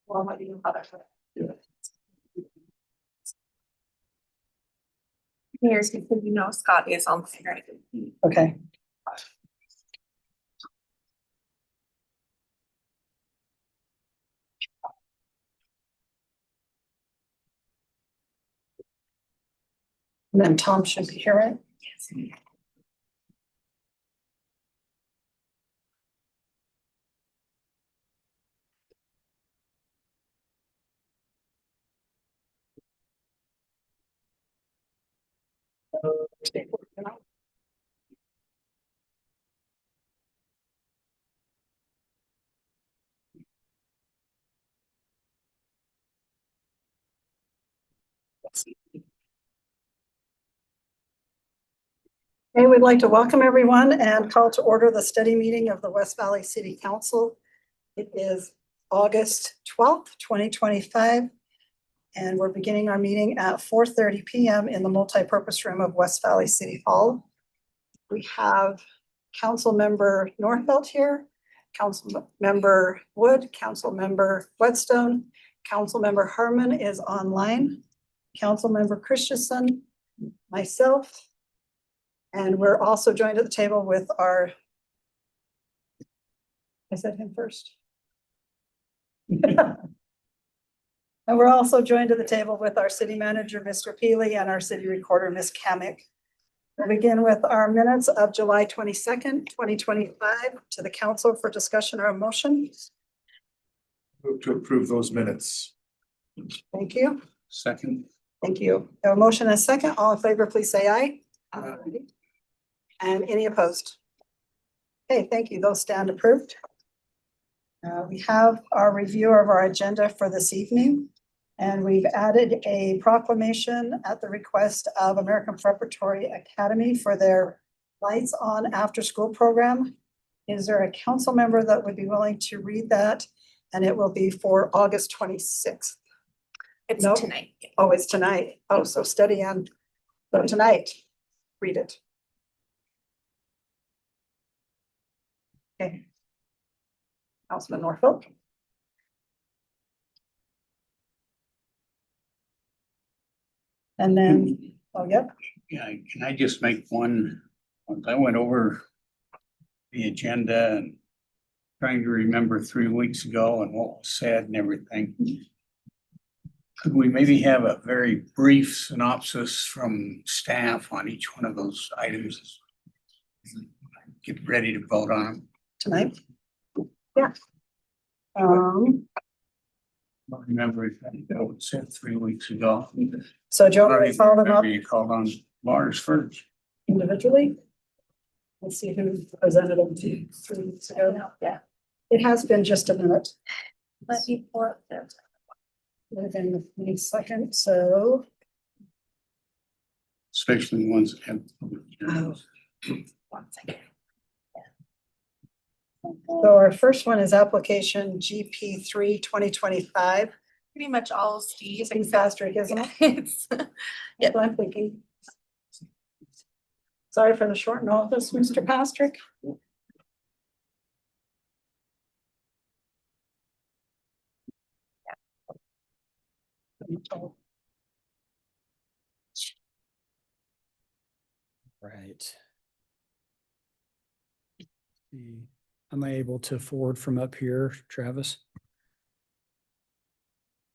Well, what do you have? Here's because you know Scott is on screen. Okay. And then Tom should hear it. Yes. Okay, we'd like to welcome everyone and call to order the study meeting of the West Valley City Council. It is August 12th, 2025, and we're beginning our meeting at 4:30 p.m. in the multipurpose room of West Valley City Hall. We have Council Member Northfelt here, Council Member Wood, Council Member Whetstone, Council Member Harmon is online, Council Member Christensen, myself, and we're also joined at the table with our, I said him first. And we're also joined at the table with our city manager, Mr. Peely, and our city recorder, Ms. Kamick. We'll begin with our minutes of July 22nd, 2025 to the council for discussion or motion. Move to approve those minutes. Thank you. Second. Thank you. A motion and a second. All in favor, please say aye. Aye. And any opposed? Okay, thank you. Those stand approved. We have our review of our agenda for this evening, and we've added a proclamation at the request of American Preparatory Academy for their Lights On After School program. Is there a council member that would be willing to read that? And it will be for August 26th. It's Nope. tonight. Oh, it's tonight. Oh, so study on, so tonight, read it. Okay. Councilman Norfolk. And then, oh, yep, Yeah, can I just make one, once I went over the agenda and trying to remember 3 weeks ago and what was said and everything. Could we maybe have a very brief synopsis from staff on each one of those items? Get ready to vote on them. tonight. Yeah. I don't remember if that was said 3 weeks ago. So do you want me to follow them up Maybe you called on Lars first. individually? Let's see who presented them to you 3 weeks ago. Yeah. It has been just a minute. Let me pull up the. Would have been the second, so. Especially the ones that have. Oh. 1 second. So our first one is application GP 3 2025. Pretty much all Steve. Using Pastrick, isn't it? It's, That's what I'm thinking. Sorry for the short notice, Mr. Pastrick. Right. Am I able to forward from up here, Travis?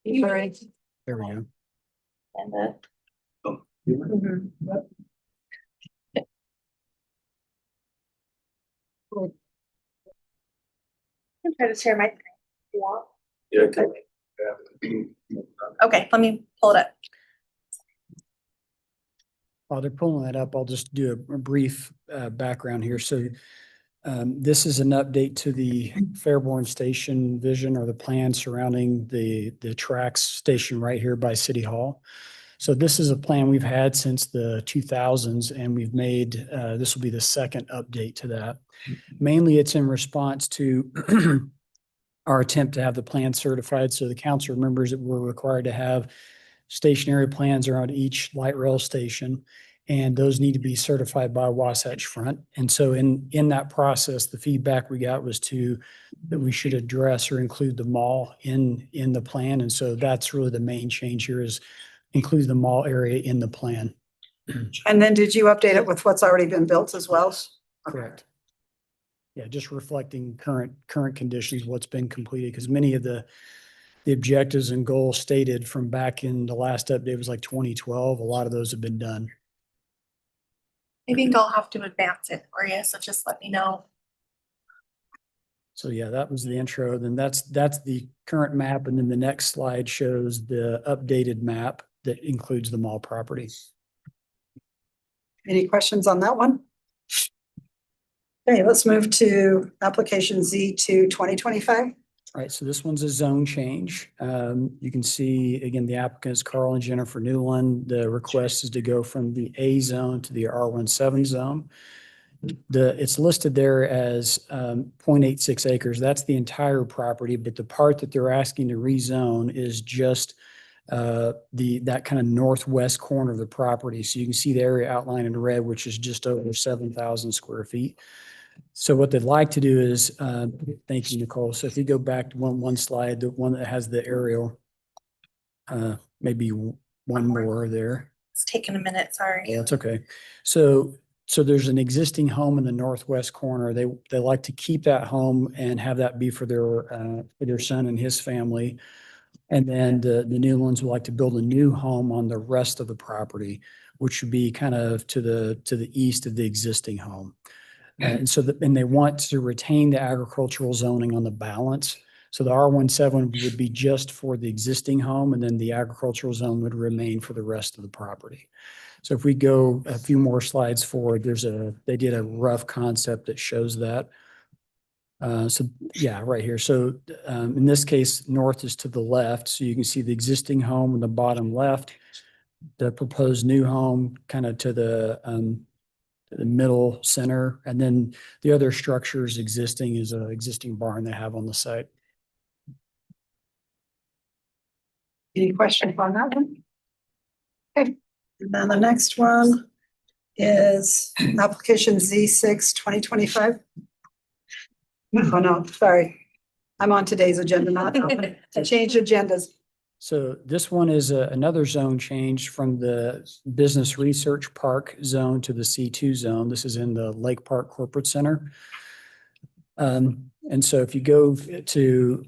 all right. There we go. And the. Oh. Mhm. I can try to share my screen if you want. Yeah. Okay, let me pull it up. While they're pulling that up, I'll just do a brief background here. So this is an update to the Fairborn Station vision or the plan surrounding the tracks station right here by City Hall. So this is a plan we've had since the 2000s, and we've made, this will be the second update to that. Mainly it's in response to our attempt to have the plan certified. So the council remembers that we're required to have stationary plans around each light rail station. And those need to be certified by Wasatch Front. And so in that process, the feedback we got was that we should address or include the mall in the plan. And so that's really the main change here, is include the mall area in the plan. And then did you update it with what's already been built as well? Correct. Yeah, just reflecting current conditions, what's been completed, because many of the objectives and goals stated from back in the last update was like 2012. A lot of those have been done. I think I'll have to advance it for you, so just let me know. So yeah, that was the intro. Then that's the current map. And then the next slide shows the updated map that includes the mall property. Any questions on that one? Okay, let's move to application Z2 2025. All right, so this one's a zone change. You can see, again, the applicants, Carl and Jennifer Newland. The request is to go from the A zone to the R17 zone. It's listed there as 0.86 acres. That's the entire property, but the part that they're asking to rezone is just that kind of northwest corner of the property. So you can see the area outlined in red, which is just over 7,000 square feet. So what they'd like to do is, thank you, Nicole. So if you go back to one slide, the one that has the aerial, maybe one more there. It's taking a minute, sorry. Yeah, it's okay. So there's an existing home in the northwest corner. They like to keep that home and have that be for their son and his family. And then the Newlands would like to build a new home on the rest of the property, which would be kind of to the east of the existing home. And so and they want to retain the agricultural zoning on the balance. So the R17 would be just for the existing home, and then the agricultural zone would remain for the rest of the property. So if we go a few more slides forward, they did a rough concept that shows that. So yeah, right here. So in this case, north is to the left. So you can see the existing home in the bottom left, the proposed new home kind of to the middle center. And then the other structures existing is an existing barn they have on the site. Any questions on that one? Okay, and then the next one is application Z6 2025. Oh, no, sorry. I'm on today's agenda, not I changed agendas. So this one is another zone change from the Business Research Park zone to the C2 zone. This is in the Lake Park Corporate Center. And so if you go to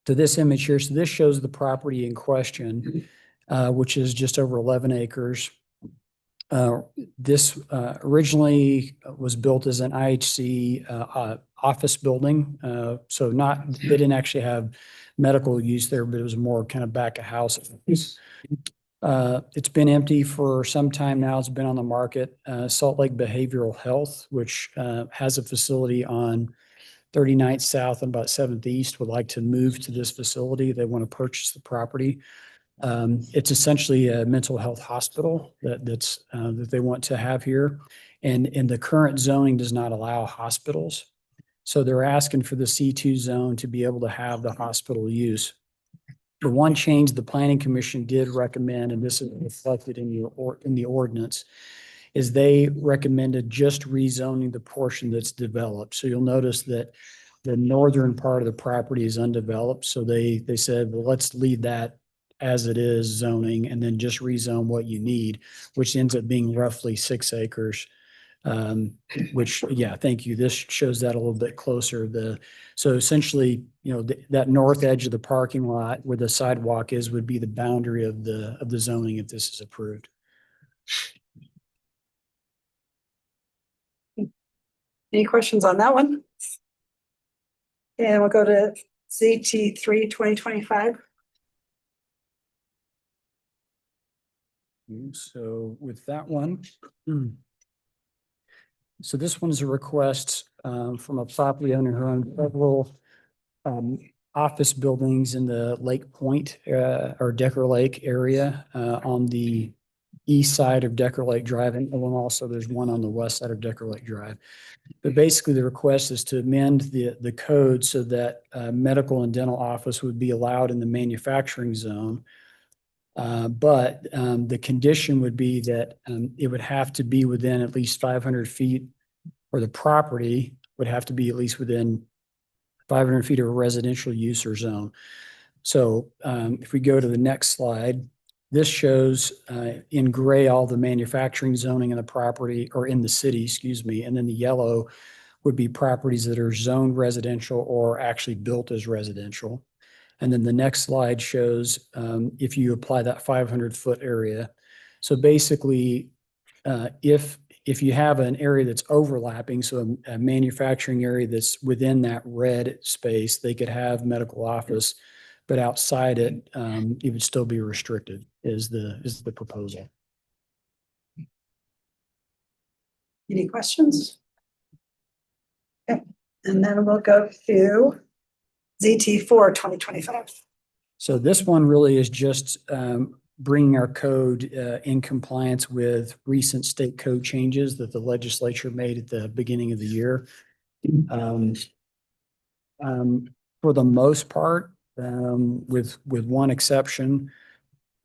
this image here, so this shows the property in question, which is just over 11 acres. This originally was built as an IHC office building. So they didn't actually have medical use there, but it was more kind of back of house. It's been empty for some time now. It's been on the market. Salt Lake Behavioral Health, which has a facility on 39th South and about 7th East, would like to move to this facility. They want to purchase the property. It's essentially a mental health hospital that they want to have here. And the current zoning does not allow hospitals. So they're asking for the C2 zone to be able to have the hospital use. The one change the Planning Commission did recommend, and this is reflected in the ordinance, is they recommended just rezoning the portion that's developed. So you'll notice that the northern part of the property is undeveloped. So they said, well, let's leave that as it is zoning and then just rezone what you need, which ends up being roughly 6 acres. Which, yeah, thank you. This shows that a little bit closer. So essentially, that north edge of the parking lot where the sidewalk is would be the boundary of the zoning if this is approved. Any questions on that one? And we'll go to ZT3 2025. So with that one, so this one is a request from a property owner who owns several office buildings in the Lake Point or Decker Lake area on the east side of Decker Lake Drive, and also there's one on the west side of Decker Lake Drive. But basically, the request is to amend the code so that medical and dental office would be allowed in the manufacturing zone. But the condition would be that it would have to be within at least 500 feet, or the property would have to be at least within 500 feet of a residential use or zone. So if we go to the next slide, this shows in gray all the manufacturing zoning in the property, or in the city, excuse me, and then the yellow would be properties that are zoned residential or actually built as residential. And then the next slide shows if you apply that 500-foot area. So basically, if you have an area that's overlapping, so a manufacturing area that's within that red space, they could have medical office, but outside it, it would still be restricted, is the proposal. Any questions? Okay, and then we'll go to ZT4 2025. So this one really is just bringing our code in compliance with recent state code changes that the legislature made at the beginning of the year. For the most part, with one exception,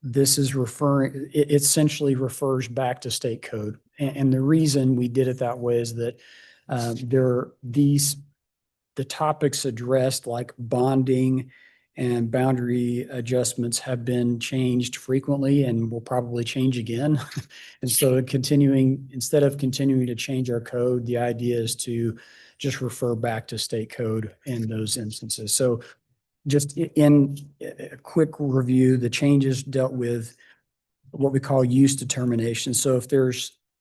this is it essentially refers back to state code. And the reason we did it that way is that the topics addressed, like bonding and boundary adjustments, have been changed frequently and will probably change again. And so instead of continuing to change our code, the idea is to just refer back to state code in those instances. So just in a quick review, the changes dealt with what we call use determination. So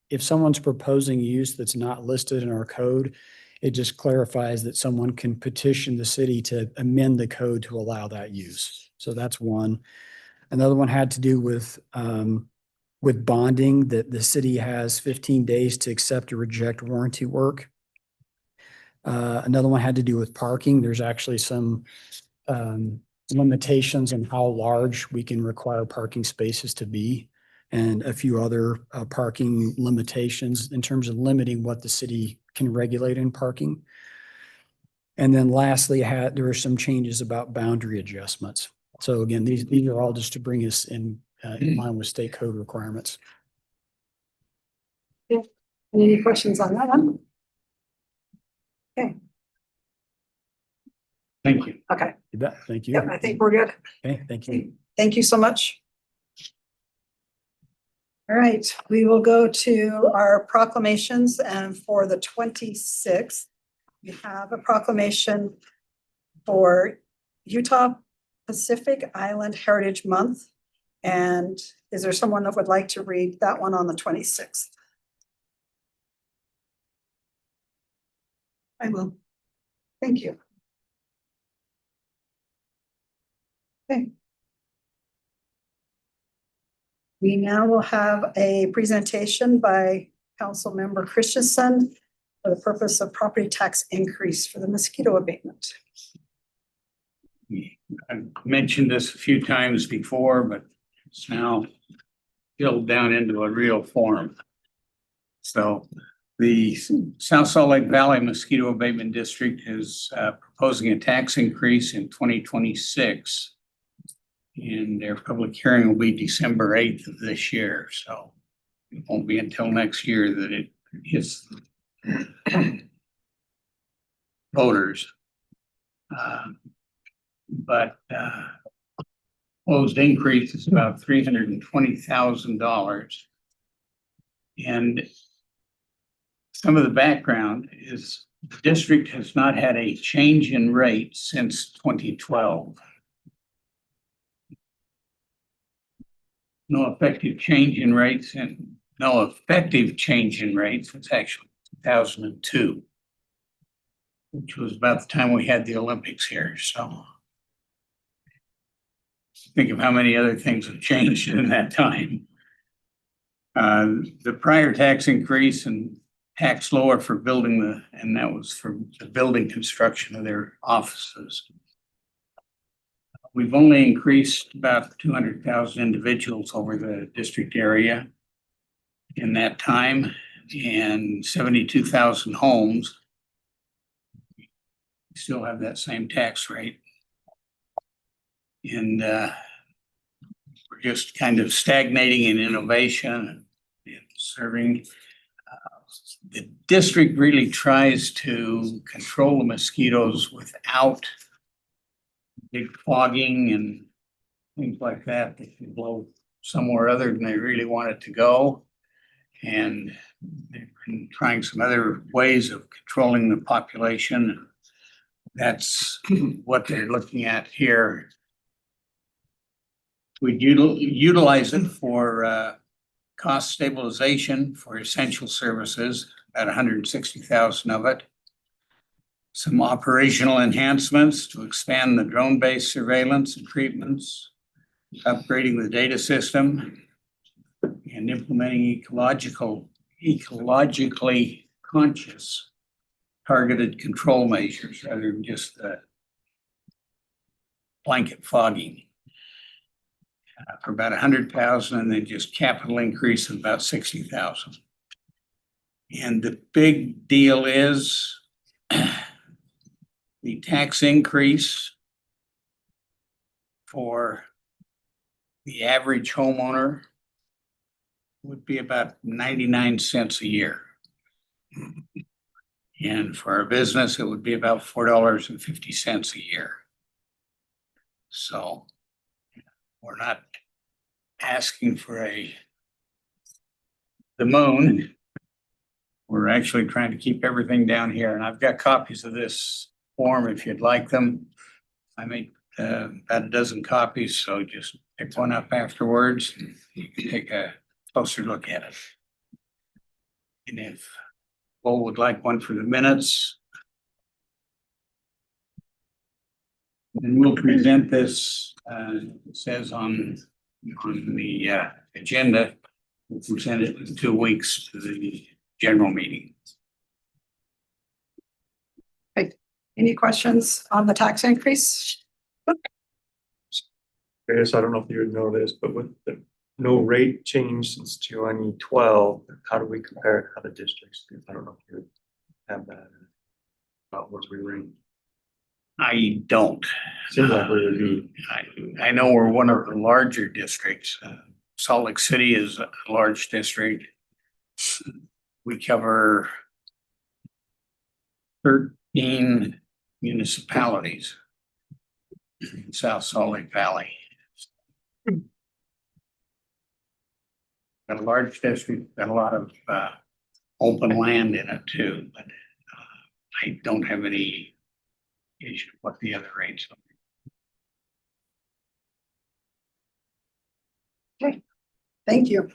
if someone's proposing use that's not listed in our code, it just clarifies that someone can petition the city to amend the code to allow that use. So that's one. Another one had to do with bonding, that the city has 15 days to accept or reject warranty work. Another one had to do with parking. There's actually some limitations on how large we can require parking spaces to be, and a few other parking limitations in terms of limiting what the city can regulate in parking. And then lastly, there were some changes about boundary adjustments. So again, these are all just to bring us in line with state code requirements. Any questions on that one? Okay, Thank you. okay. You bet. Thank you. Yep, I think we're good. Okay, thank you. Thank you so much. All right, we will go to our proclamations, and for the 26th, we have a proclamation for Utah Pacific Island Heritage Month. And is there someone that would like to read that one on the 26th? I will. Thank you. Okay. We now will have a presentation by Councilmember Christensen for the purpose of property tax increase for the mosquito abatement. I've mentioned this a few times before, but it's now filled down into a real form. So the South Salt Lake Valley Mosquito Abatement District is proposing a tax increase in 2026. And their public hearing will be December 8th of this year. So it won't be until next year that it hits voters. But proposed increase is about $320,000. And some of the background is the district has not had a change in rate since 2012. No effective change in rates, and no effective change in rates was actually 2002, which was about the time we had the Olympics here. So think of how many other things have changed in that time. The prior tax increase and tax lower for building and that was for the building construction of their offices. We've only increased about 200,000 individuals over the district area in that time, and 72,000 homes. We still have that same tax rate. And we're we're just kind of stagnating in innovation and serving. The district really tries to control the mosquitoes without big fogging and things like that that can blow somewhere other than they really want it to go. And they've been trying some other ways of controlling the population. That's what they're looking at here. We'd utilize it for cost stabilization for essential services, about 160,000 of it. Some operational enhancements to expand the drone-based surveillance and treatments, upgrading the data system, and implementing ecologically conscious targeted control measures rather than just blanket fogging. For about 100,000, and then just capital increase of about 60,000. And the big deal is the tax increase for the average homeowner would be about 99 cents a year. And for our business, it would be about $4.50 a year. So we're not asking for the moon. We're actually trying to keep everything down here. And I've got copies of this form if you'd like them. I made about a dozen copies, so just pick one up afterwards. And you can take a closer look at it. And if Bo would like one for the minutes, and we'll present this, it says on the agenda, we'll present it in 2 weeks to the general meeting. Any questions on the tax increase? Chris, I don't know if you know this, but with the no rate change since 2012, how do we compare it to other districts? I don't know if you have that. About what we rank. I don't. Seems like we would be. I know we're one of the larger districts. Salt Lake City is a large district. We cover 13 municipalities in South Salt Lake Valley. Got a large district, got a lot of open land in it too, but I don't have any issue what the other rates are. Okay, thank you.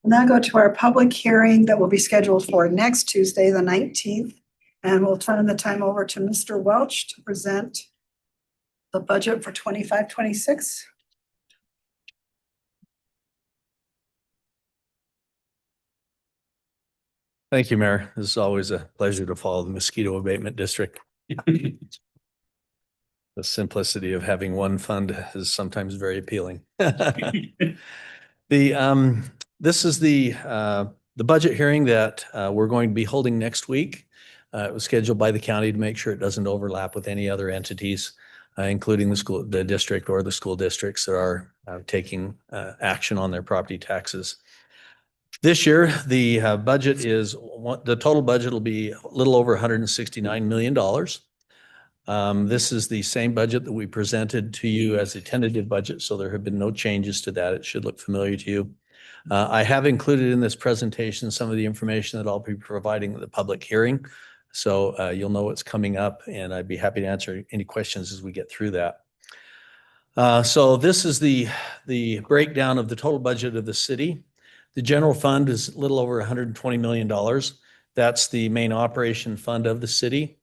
We'll now go to our public hearing that will be scheduled for next Tuesday, the 19th. And we'll turn the time over to Mr. Welch to present the budget for 25-26. Thank you, Mayor. This is always a pleasure to follow the mosquito abatement district. The simplicity of having one fund is sometimes very appealing. This is the budget hearing that we're going to be holding next week. It was scheduled by the county to make sure it doesn't overlap with any other entities, including the district or the school districts that are taking action on their property taxes. This year, the budget is, the total budget will be a little over $169 million. This is the same budget that we presented to you as a tentative budget, so there have been no changes to that. It should look familiar to you. I have included in this presentation some of the information that I'll be providing at the public hearing. So you'll know what's coming up, and I'd be happy to answer any questions as we get through that. So this is the breakdown of the total budget of the city. The general fund is a little over $120 million. That's the main operation fund of the city.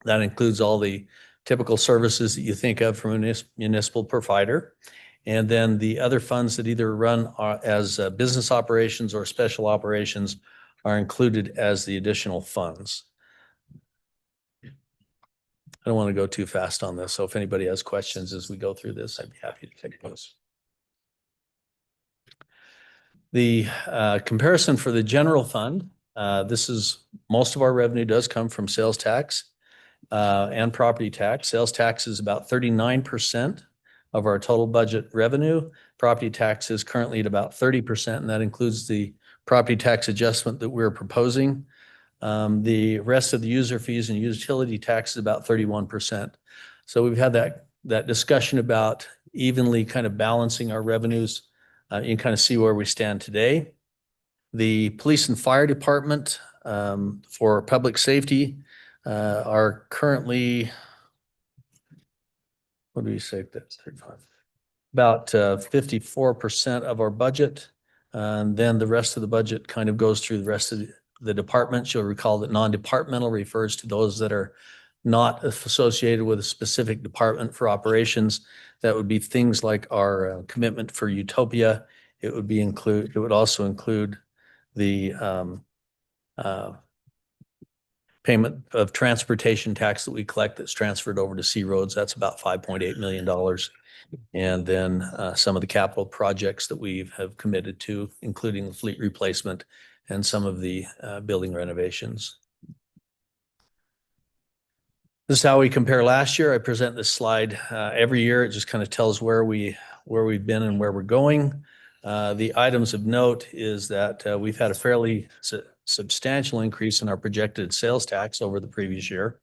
That includes all the typical services that you think of from a municipal provider. And then the other funds that either run as business operations or special operations are included as the additional funds. I don't want to go too fast on this, so if anybody has questions as we go through this, I'd be happy to take those. The comparison for the general fund, this is, most of our revenue does come from sales tax and property tax. Sales tax is about 39% of our total budget revenue. Property tax is currently at about 30%, and that includes the property tax adjustment that we're proposing. The rest of the user fees and utility tax is about 31%. So we've had that discussion about evenly kind of balancing our revenues. You can kind of see where we stand today. The police and fire department for public safety are currently, what do we say? That's 35. About 54% of our budget. And then the rest of the budget kind of goes through the rest of the departments. You'll recall that non-departmental refers to those that are not associated with a specific department for operations. That would be things like our commitment for Utopia. It would also include the payment of transportation tax that we collect that's transferred over to C Roads. That's about $5.8 million. And then some of the capital projects that we have committed to, including the fleet replacement and some of the building renovations. This is how we compare last year. I present this slide every year. It just kind of tells where we've been and where we're going. The items of note is that we've had a fairly substantial increase in our projected sales tax over the previous year.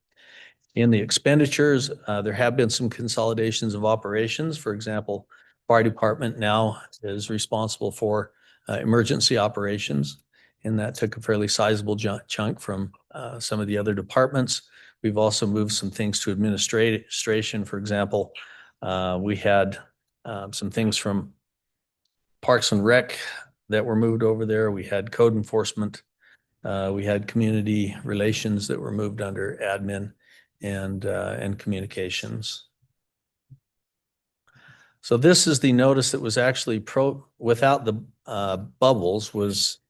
In the expenditures, there have been some consolidations of operations. For example, fire department now is responsible for emergency operations, and that took a fairly sizable chunk from some of the other departments. We've also moved some things to administration. For example, we had some things from Parks and Rec that were moved over there. We had code enforcement. We had community relations that were moved under admin and communications. So this is the notice that was actually without the bubbles was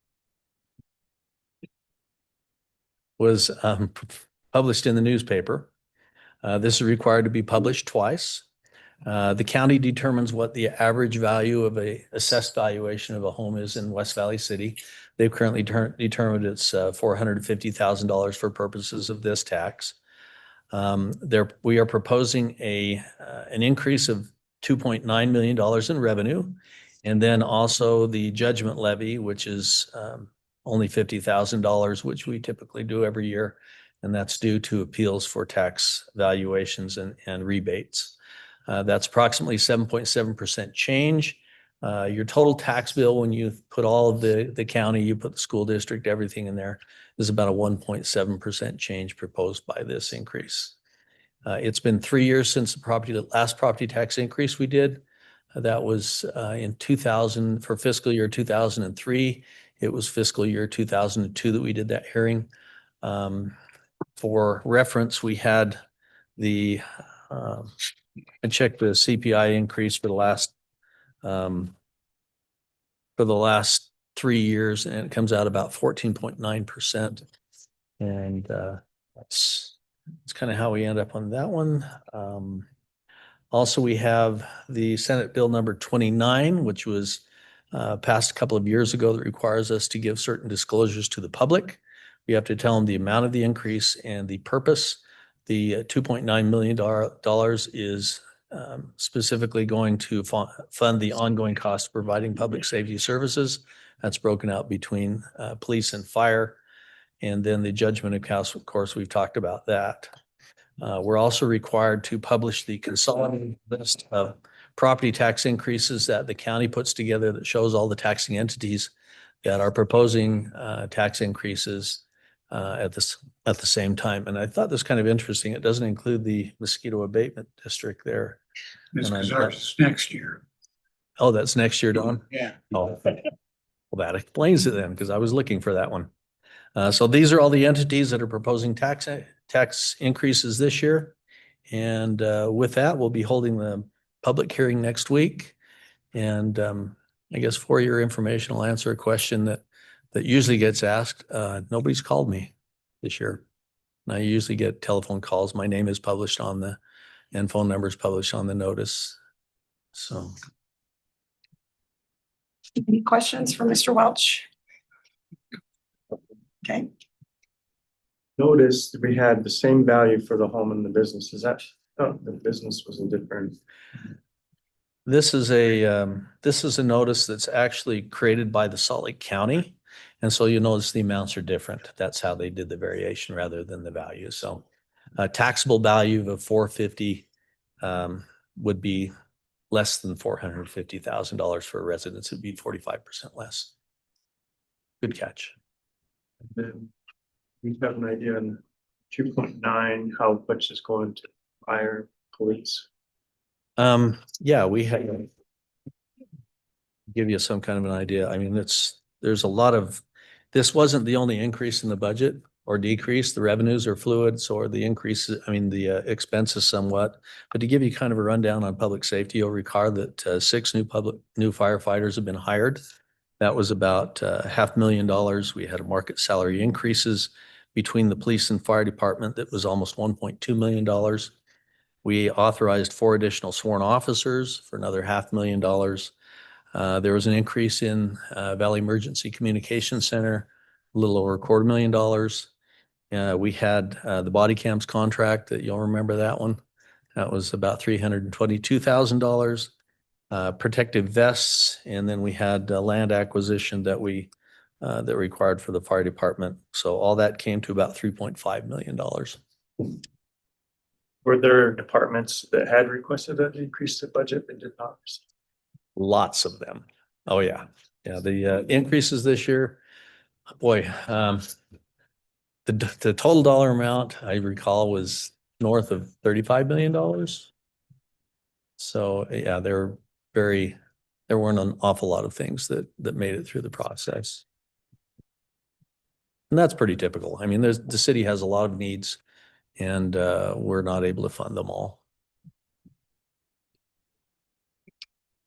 published in the newspaper. This is required to be published twice. The county determines what the average value of a assessed valuation of a home is in West Valley City. They've currently determined it's $450,000 for purposes of this tax. We are proposing an increase of $2.9 million in revenue, and then also the judgment levy, which is only $50,000, which we typically do every year, and that's due to appeals for tax valuations and rebates. That's approximately 7.7% change. Your total tax bill, when you put all of the county, you put the school district, everything in there, is about a 1.7% change proposed by this increase. It's been 3 years since the last property tax increase we did. That was in 2000 for fiscal year 2003. It was fiscal year 2002 that we did that hearing. For reference, we had I checked the CPI increase for the last 3 years, and it comes out about 14.9%. And that's kind of how we end up on that one. Also, we have the Senate Bill number 29, which was passed a couple of years ago, that requires us to give certain disclosures to the public. We have to tell them the amount of the increase and the purpose. The $2.9 million is specifically going to fund the ongoing cost of providing public safety services. That's broken out between police and fire. And then the judgment accounts, of course, we've talked about that. We're also required to publish the consolidated list of property tax increases that the county puts together that shows all the taxing entities that are proposing tax increases at the same time. And I thought this kind of interesting. It doesn't include the mosquito abatement district there. This is ours next year. Oh, that's next year, Don? Yeah. Oh, well, that explains it then, because I was looking for that one. So these are all the entities that are proposing tax increases this year. And with that, we'll be holding the public hearing next week. And I guess for your information, I'll answer a question that usually gets asked. Nobody's called me this year. And I usually get telephone calls. My name is published and phone number is published on the notice. So. Any questions for Mr. Welch? Okay, Notice we had the same value for the home and the business. Is that, oh, the business was a different. This is a notice that's actually created by the Salt Lake County. And so you notice the amounts are different. That's how they did the variation rather than the value. So a taxable value of 450 would be less than $450,000 for a residence. It'd be 45% less. Good catch. Then we have an idea on 2.9, how much is going to fire, police. Yeah, we have give you some kind of an idea. I mean, there's a lot of, this wasn't the only increase in the budget or decrease. The revenues are fluid, so are the increases, I mean, the expenses somewhat. But to give you kind of a rundown on public safety, you'll recall that 6 new firefighters have been hired. That was about $500,000. We had market salary increases between the police and fire department that was almost $1.2 million. We authorized 4 additional sworn officers for another $500,000. There was an increase in Valley Emergency Communications Center, a little over $250,000. We had the body cams contract that you'll remember that one. That was about $322,000. Protective vests, and then we had land acquisition that that required for the fire department. So all that came to about $3.5 million. Were there departments that had requested an increase to budget and did not receive? Lots of them. Oh yeah. Yeah. The increases this year, boy, the total dollar amount I recall was north of $35 million. So yeah, there weren't an awful lot of things that made it through the process. And that's pretty typical. I mean, the city has a lot of needs and we're not able to fund them all.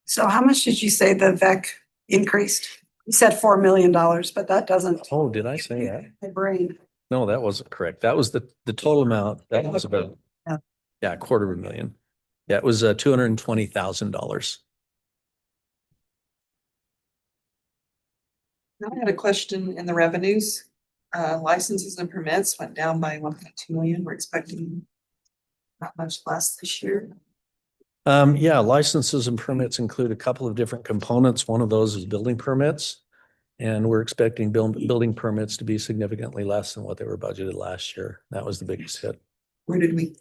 So how much did you say the VEC increased? You said $4 million, but that doesn't. Oh, did I say that? My brain. No, that wasn't correct. That was the total amount. That was about, Yeah. yeah, $250,000. Yeah, it was $220,000. I had a question in the revenues. Licenses and permits went down by 1.2 million. We're expecting not much less this year. Yeah, licenses and permits include a couple of different components. One of those is building permits. And we're expecting building permits to be significantly less than what they were budgeted last year. That was the biggest hit. Where did we,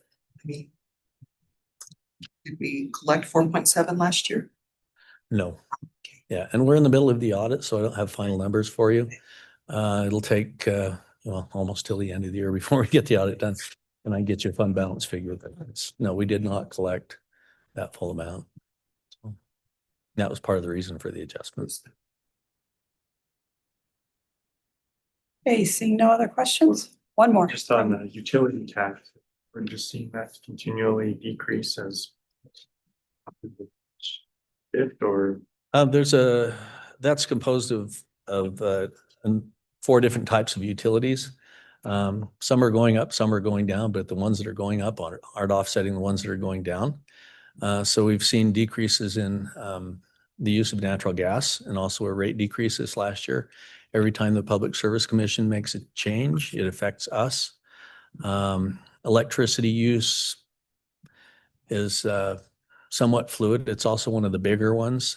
did we collect 4.7 last year? No. Yeah, and we're in the middle of the audit, so I don't have final numbers for you. It'll take, well, almost till the end of the year before we get the audit done. And I get you a fund balance figure. No, we did not collect that full amount. So that was part of the reason for the adjustments. Okay, seeing no other questions? One more. Just on the utility tax, we're just seeing that continually decrease as it or That's composed of 4 different types of utilities. Some are going up, some are going down, but the ones that are going up aren't offsetting the ones that are going down. So we've seen decreases in the use of natural gas and also a rate decrease this last year. Every time the Public Service Commission makes a change, it affects us. Electricity use is somewhat fluid. It's also one of the bigger ones.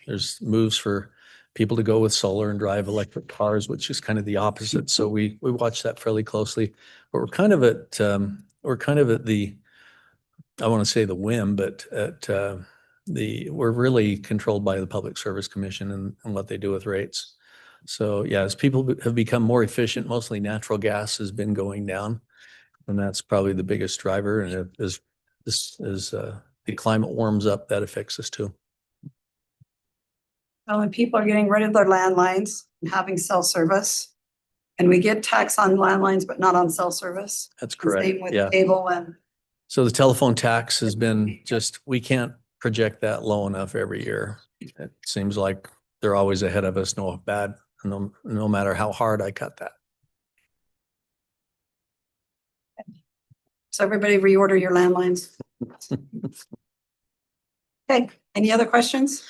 There's moves for people to go with solar and drive electric cars, which is kind of the opposite. So we watch that fairly closely. But we're kind of at the, I want to say the whim, but we're really controlled by the Public Service Commission and what they do with rates. So yeah, as people have become more efficient, mostly natural gas has been going down, and that's probably the biggest driver. And as the climate warms up, that affects us too. Well, when people are getting rid of their landlines and having cell service, and we get tax on landlines, but not on cell service. That's correct. Same with Yeah. cable and. So the telephone tax has been just, we can't project that low enough every year. It seems like they're always ahead of us, no matter how hard I cut that. So everybody reorder your landlines. Okay, any other questions?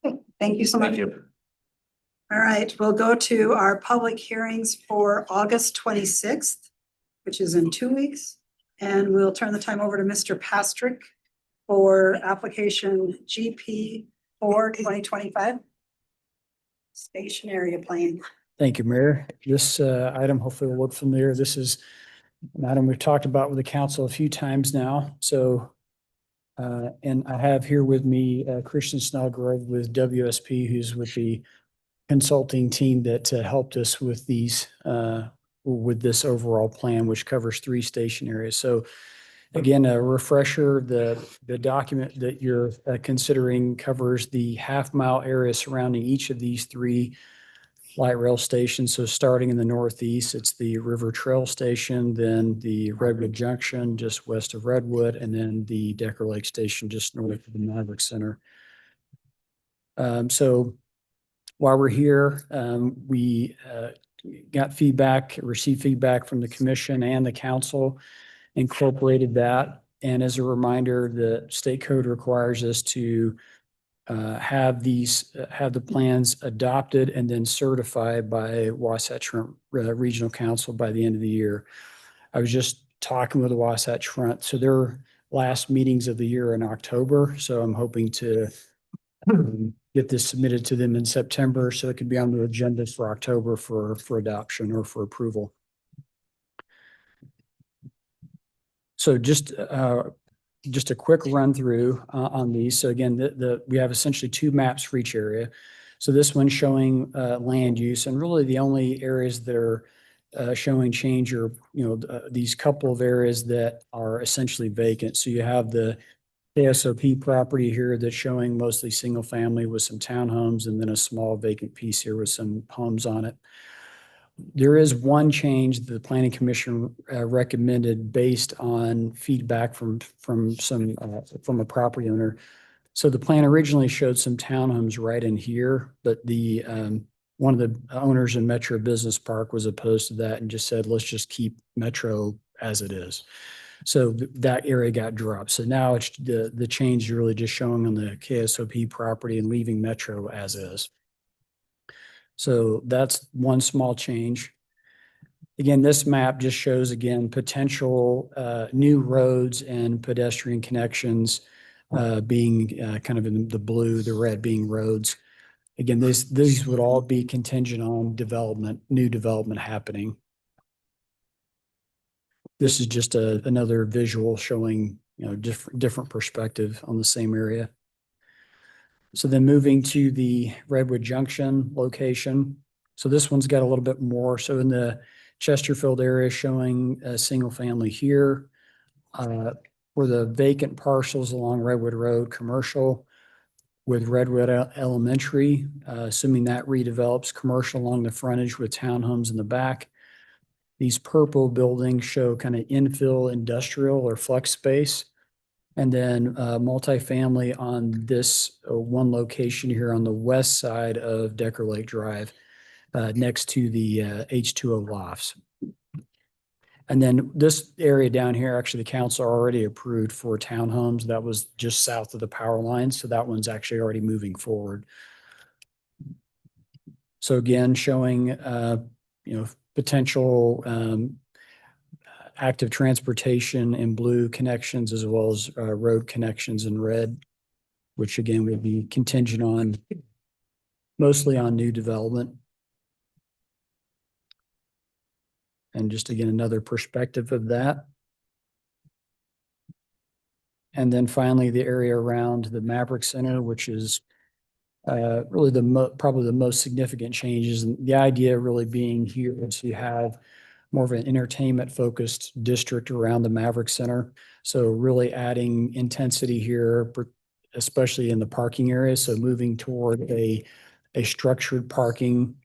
Okay, thank you so much. Thank you. All right, we'll go to our public hearings for August 26th, which is in 2 weeks. And we'll turn the time over to Mr. Pastrick for application GP 2025. Station area plan. Thank you, Mayor. This item hopefully will look familiar. This is an item we've talked about with the council a few times now. So, and I have here with me Christian Snellgrove with WSP, who's with the consulting team that helped us with these, with this overall plan, which covers 3 station areas. So again, a refresher, the document that you're considering covers the half-mile area surrounding each of these 3 light rail stations. So starting in the northeast, it's the River Trail Station, then the Redwood Junction just west of Redwood, and then the Decker Lake Station just north of the Maverick Center. So while we're here, we received feedback from the commission and the council, incorporated that. And as a reminder, the state code requires us to have the plans adopted and then certified by Wasatch Front Regional Council by the end of the year. I was just talking with the Wasatch Front, so their last meetings of the year in October. So I'm hoping to get this submitted to them in September so it could be on the agenda for October for adoption or for approval. So just a quick run through on these. So again, we have essentially 2 maps for each area. So this one's showing land use, and really the only areas that are showing change are, these couple of areas that are essentially vacant. So you have the KSOP property here that's showing mostly single family with some townhomes, and then a small vacant piece here with some homes on it. There is one change that the planning commission recommended based on feedback from a property owner. So the plan originally showed some townhomes right in here, but the one of the owners in Metro Business Park was opposed to that and just said, let's just keep Metro as it is. So that area got dropped. So now it's the change is really just showing on the KSOP property and leaving Metro as is. So that's one small change. Again, this map just shows, again, potential new roads and pedestrian connections being kind of in the blue, the red being roads. Again, these would all be contingent on development, new development happening. This is just another visual showing, different perspective on the same area. So then moving to the Redwood Junction location. So this one's got a little bit more. So in the Chesterfield area showing a single family here, where the vacant parcels along Redwood Road, commercial with Redwood Elementary, assuming that redevelops, commercial along the frontage with townhomes in the back. These purple buildings show kind of infill industrial or flex space. And then multifamily on this one location here on the west side of Decker Lake Drive, next to the H2O lofts. And then this area down here, actually the council already approved for townhomes. That was just south of the power line. So that one's actually already moving forward. So again, showing, potential active transportation in blue connections as well as road connections in red, which again would be contingent on mostly on new development. And just again, another perspective of that. And then finally, the area around the Maverick Center, which is really probably the most significant changes. And the idea really being here is you have more of an entertainment focused district around the Maverick Center. So really adding intensity here, especially in the parking area. So moving toward a structured parking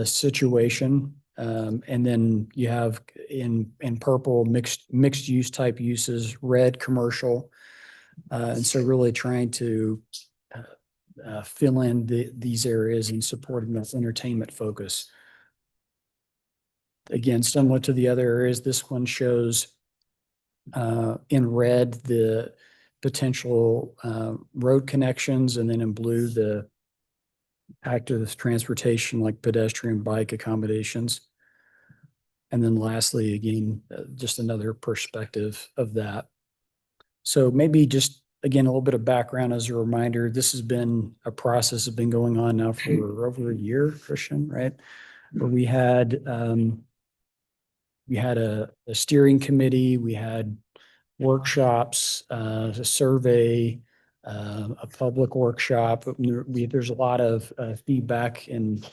situation. And then you have in purple mixed use type uses, red commercial. And so really trying to fill in these areas and supporting that entertainment focus. Again, similar to the other areas, this one shows in red the potential road connections, and then in blue the active transportation like pedestrian bike accommodations. And then lastly, again, just another perspective of that. So maybe just again, a little bit of background as a reminder, this has been a process that's been going on now for over a year, Christian, right? Where we had a steering committee, we had workshops, a survey, a public workshop. There's a lot of feedback and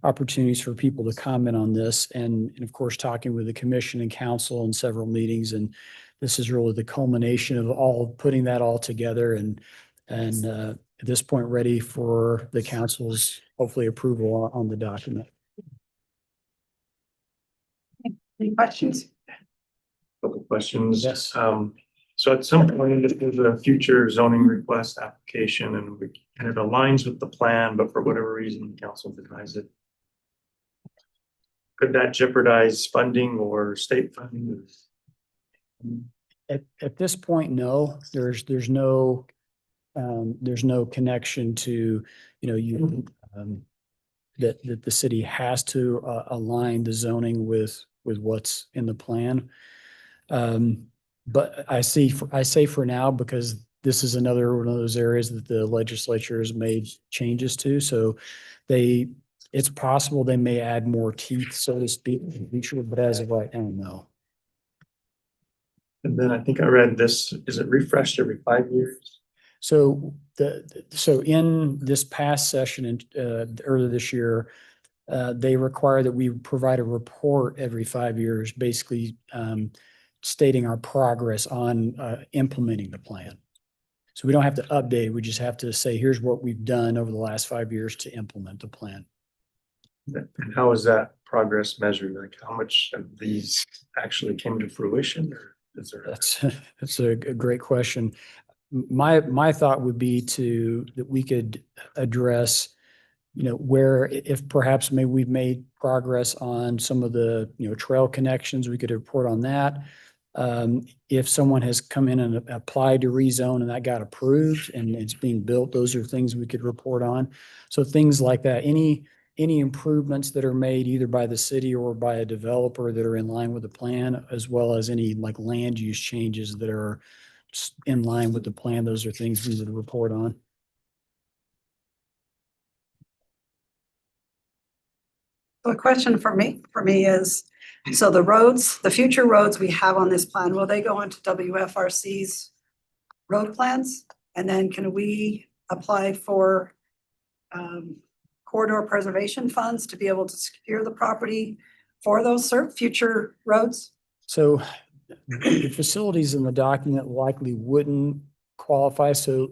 opportunities for people to comment on this. And of course, talking with the commission and council in several meetings. And this is really the culmination of all putting that all together and at this point, ready for the council's hopefully approval on the document. Any questions? Couple questions. Yes. So at some point, if there's a future zoning request application and it aligns with the plan, but for whatever reason, the council denies it. Could that jeopardize funding or state funding? At this point, no, there's no connection to, that the city has to align the zoning with what's in the plan. But I say for now, because this is another one of those areas that the legislature has made changes to. So it's possible they may add more teeth, so to speak, in the future, but as of right now, no. And then I think I read this, is it refreshed every 5 years? So so in this past session and earlier this year, they require that we provide a report every 5 years, basically stating our progress on implementing the plan. So we don't have to update, we just have to say, here's what we've done over the last 5 years to implement the plan. And how is that progress measured? Like how much of these actually came to fruition or is there? That's a great question. My thought would be that we could address, where if perhaps maybe we've made progress on some of the, trail connections, we could report on that. If someone has come in and applied to rezone and that got approved and it's being built, those are things we could report on. So things like that, any improvements that are made either by the city or by a developer that are in line with the plan, as well as any like land use changes that are in line with the plan, those are things we would report on. So a question for me is, so the future roads we have on this plan, will they go into WFRC's road plans? And then can we apply for corridor preservation funds to be able to secure the property for those future roads? So the facilities in the document likely wouldn't qualify. So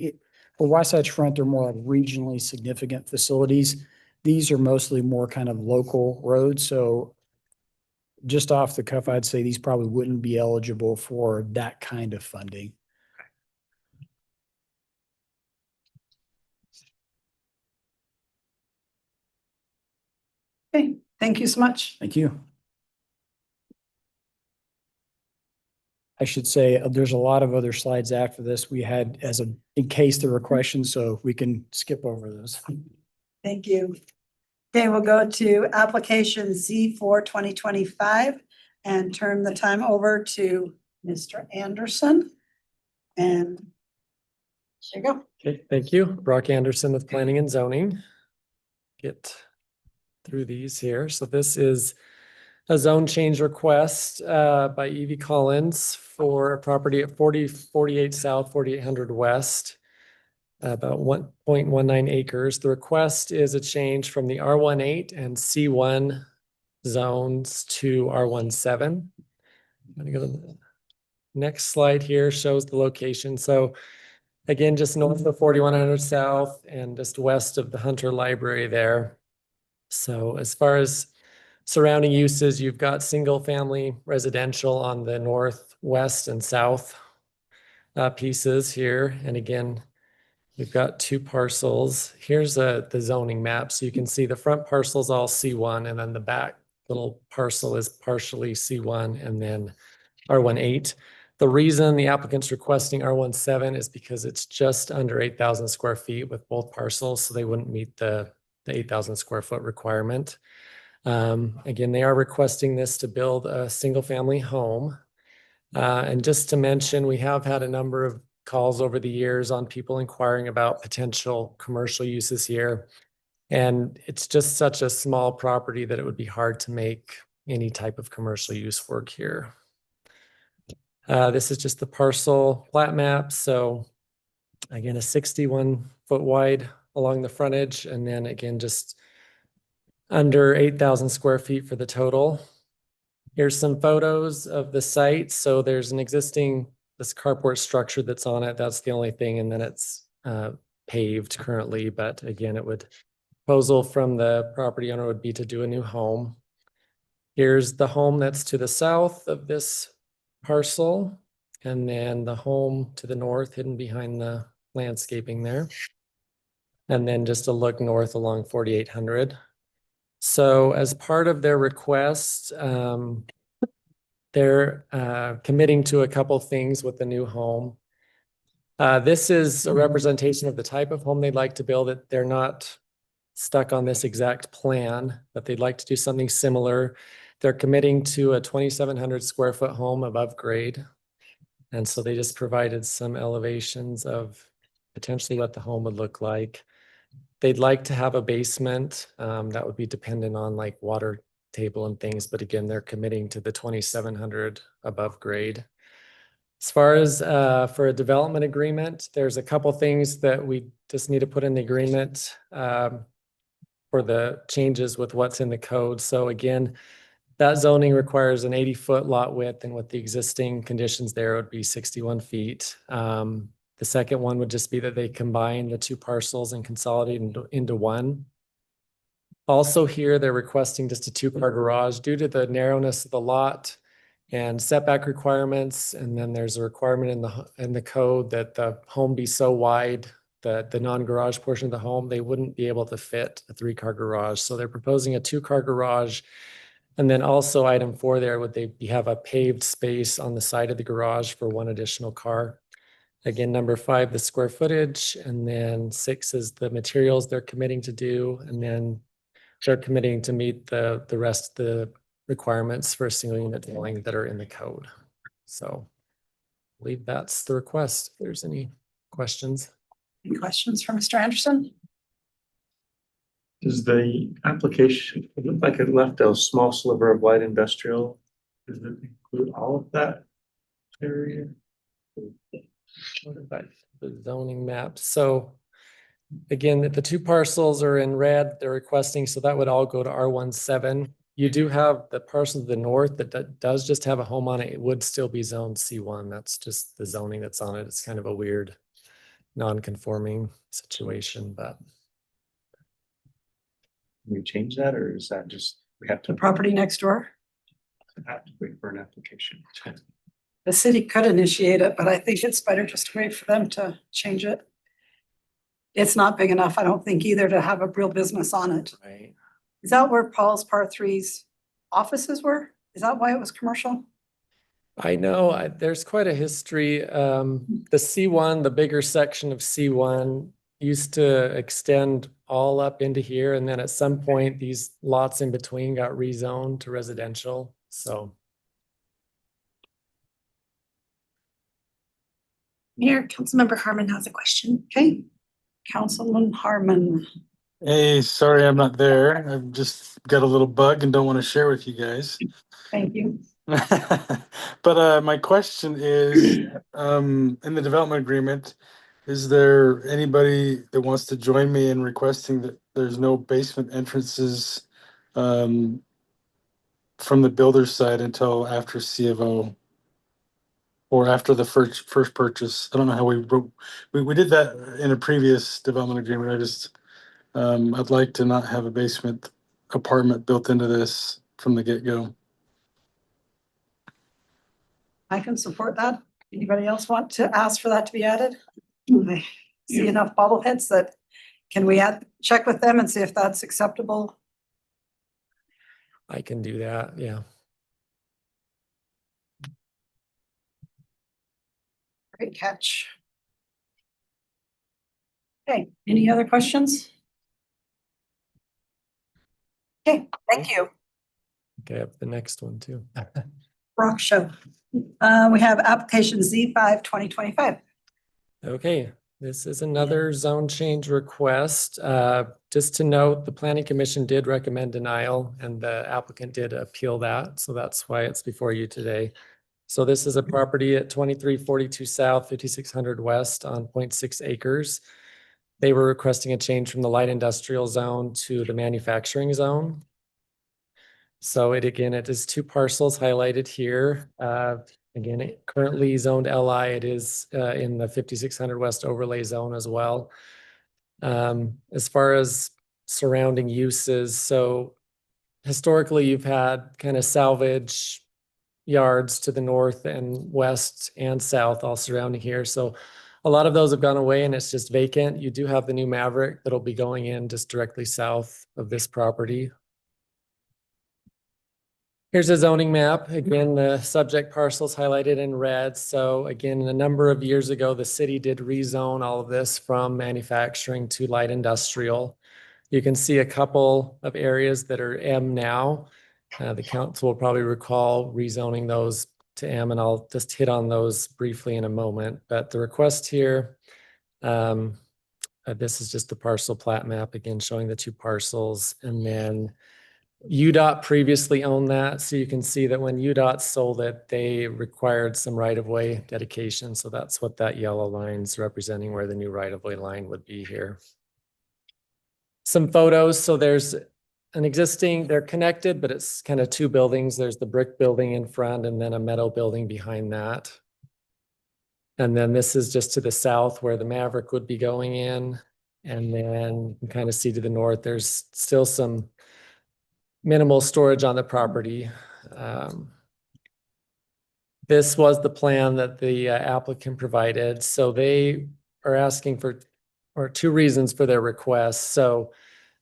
for Wasatch Front, they're more like regionally significant facilities. These are mostly more kind of local roads. So just off the cuff, I'd say these probably wouldn't be eligible for that kind of funding. Okay, thank you so much. Thank you. I should say there's a lot of other slides after this we had in case there were questions, so we can skip over those. Thank you. Okay, we'll go to application Z4 2025 and turn the time over to Mr. Anderson. And there you go. Okay, thank you. Brock Anderson with Planning and Zoning. Get through these here. So this is a zone change request by Evie Collins for a property at 4048 South, 4800 West, about 1.19 acres. The request is a change from the R18 and C1 zones to R17. I'm going to go to the next slide here, shows the location. So again, just north of 4100 South and just west of the Hunter Library there. So as far as surrounding uses, you've got single family residential on the northwest and south pieces here. And again, we've got two parcels. Here's the zoning map. So you can see the front parcel is all C1 and then the back little parcel is partially C1 and then R18. The reason the applicant's requesting R17 is because it's just under 8,000 square feet with both parcels. So they wouldn't meet the 8,000 square foot requirement. Again, they are requesting this to build a single family home. And just to mention, we have had a number of calls over the years on people inquiring about potential commercial uses here. And it's just such a small property that it would be hard to make any type of commercial use work here. This is just the parcel plat map. So again, a 61-foot wide along the frontage, and then again, just under 8,000 square feet for the total. Here's some photos of the site. So there's an existing, this carport structure that's on it. That's the only thing. And then it's paved currently, but again, it would, proposal from the property owner would be to do a new home. Here's the home that's to the south of this parcel. And then the home to the north, hidden behind the landscaping there. And then just a look north along 4800. So as part of their request, they're committing to a couple things with the new home. This is a representation of the type of home they'd like to build. That they're not stuck on this exact plan, but they'd like to do something similar. They're committing to a 2,700 square foot home above grade. And so they just provided some elevations of potentially what the home would look like. They'd like to have a basement that would be dependent on like water table and things. But again, they're committing to the 2,700 above grade. As far as for a development agreement, there's a couple things that we just need to put in the agreement for the changes with what's in the code. So again, that zoning requires an 80-foot lot width, and with the existing conditions there, it would be 61 feet. The second one would just be that they combine the two parcels and consolidate into one. Also here, they're requesting just a 2-car garage due to the narrowness of the lot and setback requirements. And then there's a requirement in the code that the home be so wide that the non-garage portion of the home, they wouldn't be able to fit a 3-car garage. So they're proposing a 2-car garage. And then also item 4 there, would they have a paved space on the side of the garage for 1 additional car? Again, number 5, the square footage, and then 6 is the materials they're committing to do. And then they're committing to meet the rest of the requirements for a single unit dwelling that are in the code. So I believe that's the request. If there's any questions. Any questions for Mr. Anderson? Does the application, it looked like it left a small sliver of light industrial? Does it include all of that area? What about the zoning map? So again, the 2 parcels are in red, they're requesting, so that would all go to R17. You do have the parcel to the north that does just have a home on it. It would still be zoned C1. That's just the zoning that's on it. It's kind of a weird non-conforming situation, but Can we change that, or is that just, we have The to property next door? wait for an application? The city could initiate it, but I think it's better just to wait for them to change it. It's not big enough, I don't think either, to have a real business on it. right. Is that where Paul's Par 3's offices were? Is that why it was commercial? I know there's quite a history. The C1, the bigger section of C1 used to extend all up into here. And then at some point, these lots in between got rezoned to residential. So Mayor, Councilmember Harmon has a question. Okay, Councilman Harmon. Hey, sorry I'm not there. I've just got a little bug and don't want to share with you guys. Thank you. But my question is, in the development agreement, is there anybody that wants to join me in requesting that there's no basement entrances from the builder's side until after C of O? Or after the first purchase? I don't know how we did that in a previous development agreement. I just I'd like to not have a basement apartment built into this from the get-go. I can support that. Anybody else want to ask for that to be added? I see enough bobbleheads that, can we check with them and see if that's acceptable? I can do that. Yeah. Great catch. Okay, any other questions? Okay, thank you. Okay, up the next one too. Rock Show. We have application Z5 2025. Okay, this is another zone change request. Just to note, the planning commission did recommend denial and the applicant did appeal that. So that's why it's before you today. So this is a property at 2342 South, 5600 West on 0.6 acres. They were requesting a change from the light industrial zone to the manufacturing zone. So it is two parcels highlighted here. Again, it currently zoned LI, it is in the 5600 West overlay zone as well. As far as surrounding uses, so historically you've had kind of salvage yards to the north and west and south all surrounding here. So a lot of those have gone away and it's just vacant. You do have the new Maverick that'll be going in just directly south of this property. Here's a zoning map. Again, the subject parcels highlighted in red. So again, a number of years ago, the city did rezone all of this from manufacturing to light industrial. You can see a couple of areas that are M now. The council will probably recall rezoning those to M, and I'll just hit on those briefly in a moment. But the request here, this is just the parcel plat map, again, showing the two parcels. And then UDOT previously owned that. So you can see that when UDOT sold it, they required some right-of-way dedication. So that's what that yellow line's representing, where the new right-of-way line would be here. Some photos. So there's an existing, they're connected, but it's kind of two buildings. There's the brick building in front and then a metal building behind that. And then this is just to the south where the Maverick would be going in. And then you can kind of see to the north, there's still some minimal storage on the property. This was the plan that the applicant provided. So they are asking for, or two reasons for their request. So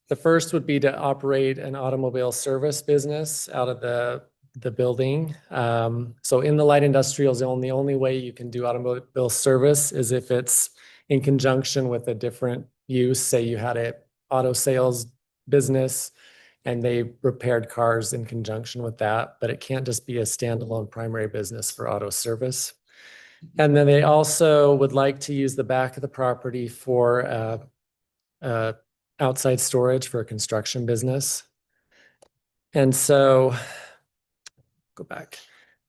the first would be to operate an automobile service business out of the building. So in the light industrial zone, the only way you can do automobile service is if it's in conjunction with a different use. Say you had a auto sales business and they repaired cars in conjunction with that, but it can't just be a standalone primary business for auto service. And then they also would like to use the back of the property for outside storage for a construction business. And so, go back.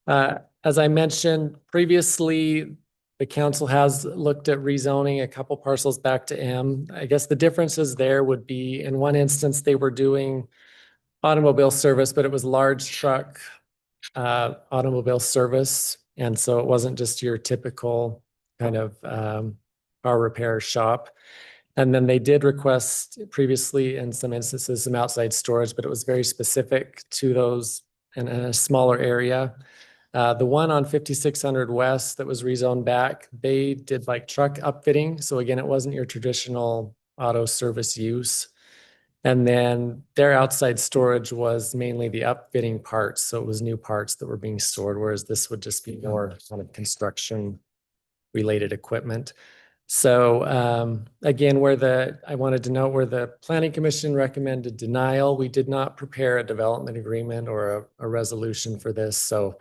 As I mentioned previously, the council has looked at rezoning a couple parcels back to M. I guess the differences there would be, in one instance, they were doing automobile service, but it was large truck automobile service. And so it wasn't just your typical kind of car repair shop. And then they did request previously, in some instances, some outside storage, but it was very specific to those in a smaller area. The one on 5600 West that was rezoned back, they did like truck upfitting. So again, it wasn't your traditional auto service use. And then their outside storage was mainly the upfitting parts. So it was new parts that were being stored, whereas this would just be more kind of construction related equipment. So again, I wanted to note where the Planning Commission recommended denial, we did not prepare a development agreement or a resolution for this. So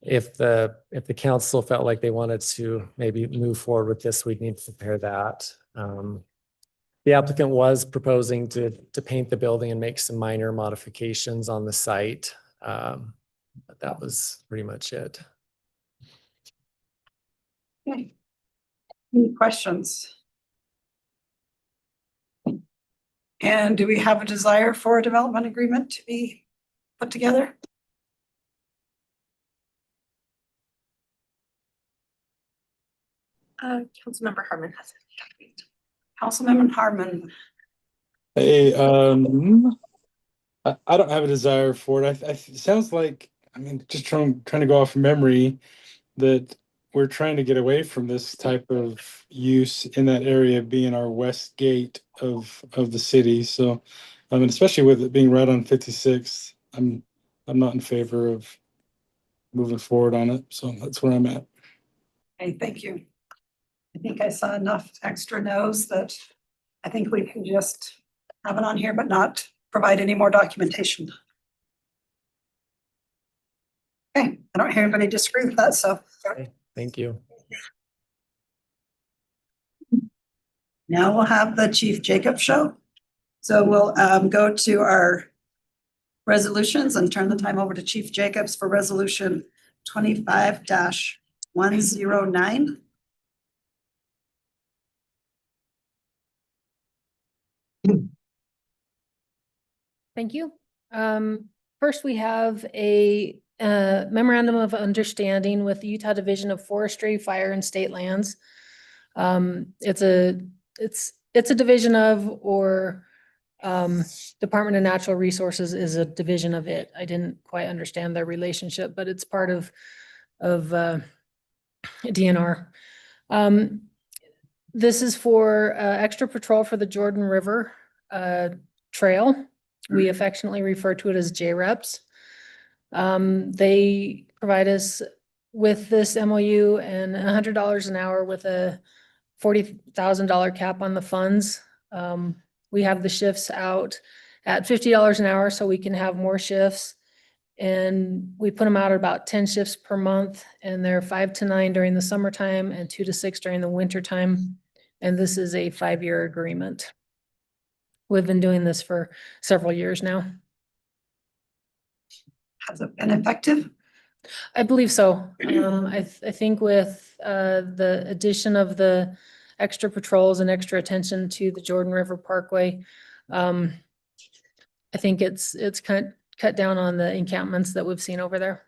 if the council felt like they wanted to maybe move forward with this, we'd need to prepare that. The applicant was proposing to paint the building and make some minor modifications on the site. But that was pretty much it. Okay. Any questions? And do we have a desire for a development agreement to be put together? Councilmember Harmon has it. Councilmember Harmon. Hey, I don't have a desire for it. It sounds like, I mean, just trying to go off memory, that we're trying to get away from this type of use in that area being our west gate of the city. So, I mean, especially with it being right on 56, I'm not in favor of moving forward on it. So that's where I'm at. Okay, thank you. I think I saw enough extra no's that I think we can just have it on here, but not provide any more documentation. Okay, I don't hear anybody disagree with that, so. Thank you. Now we'll have the Chief Jacob show. So we'll go to our resolutions and turn the time over to Chief Jacobs for resolution 25-109. Thank you. First, we have a memorandum of understanding with the Utah Division of Forestry, Fire and State Lands. It's a division of, or Department of Natural Resources is a division of it. I didn't quite understand their relationship, but it's part of DNR. This is for extra patrol for the Jordan River Trail. We affectionately refer to it as JREPS. They provide us with this MOU and $100 an hour with a $40,000 cap on the funds. We have the shifts out at $50 an hour so we can have more shifts. And we put them out at about 10 shifts per month, and they're 5 to 9 during the summertime and 2 to 6 during the winter time. And this is a 5-year agreement. We've been doing this for several years now. Has it been effective? I believe so. I think with the addition of the extra patrols and extra attention to the Jordan River Parkway, I think it's cut down on the encampments that we've seen over there.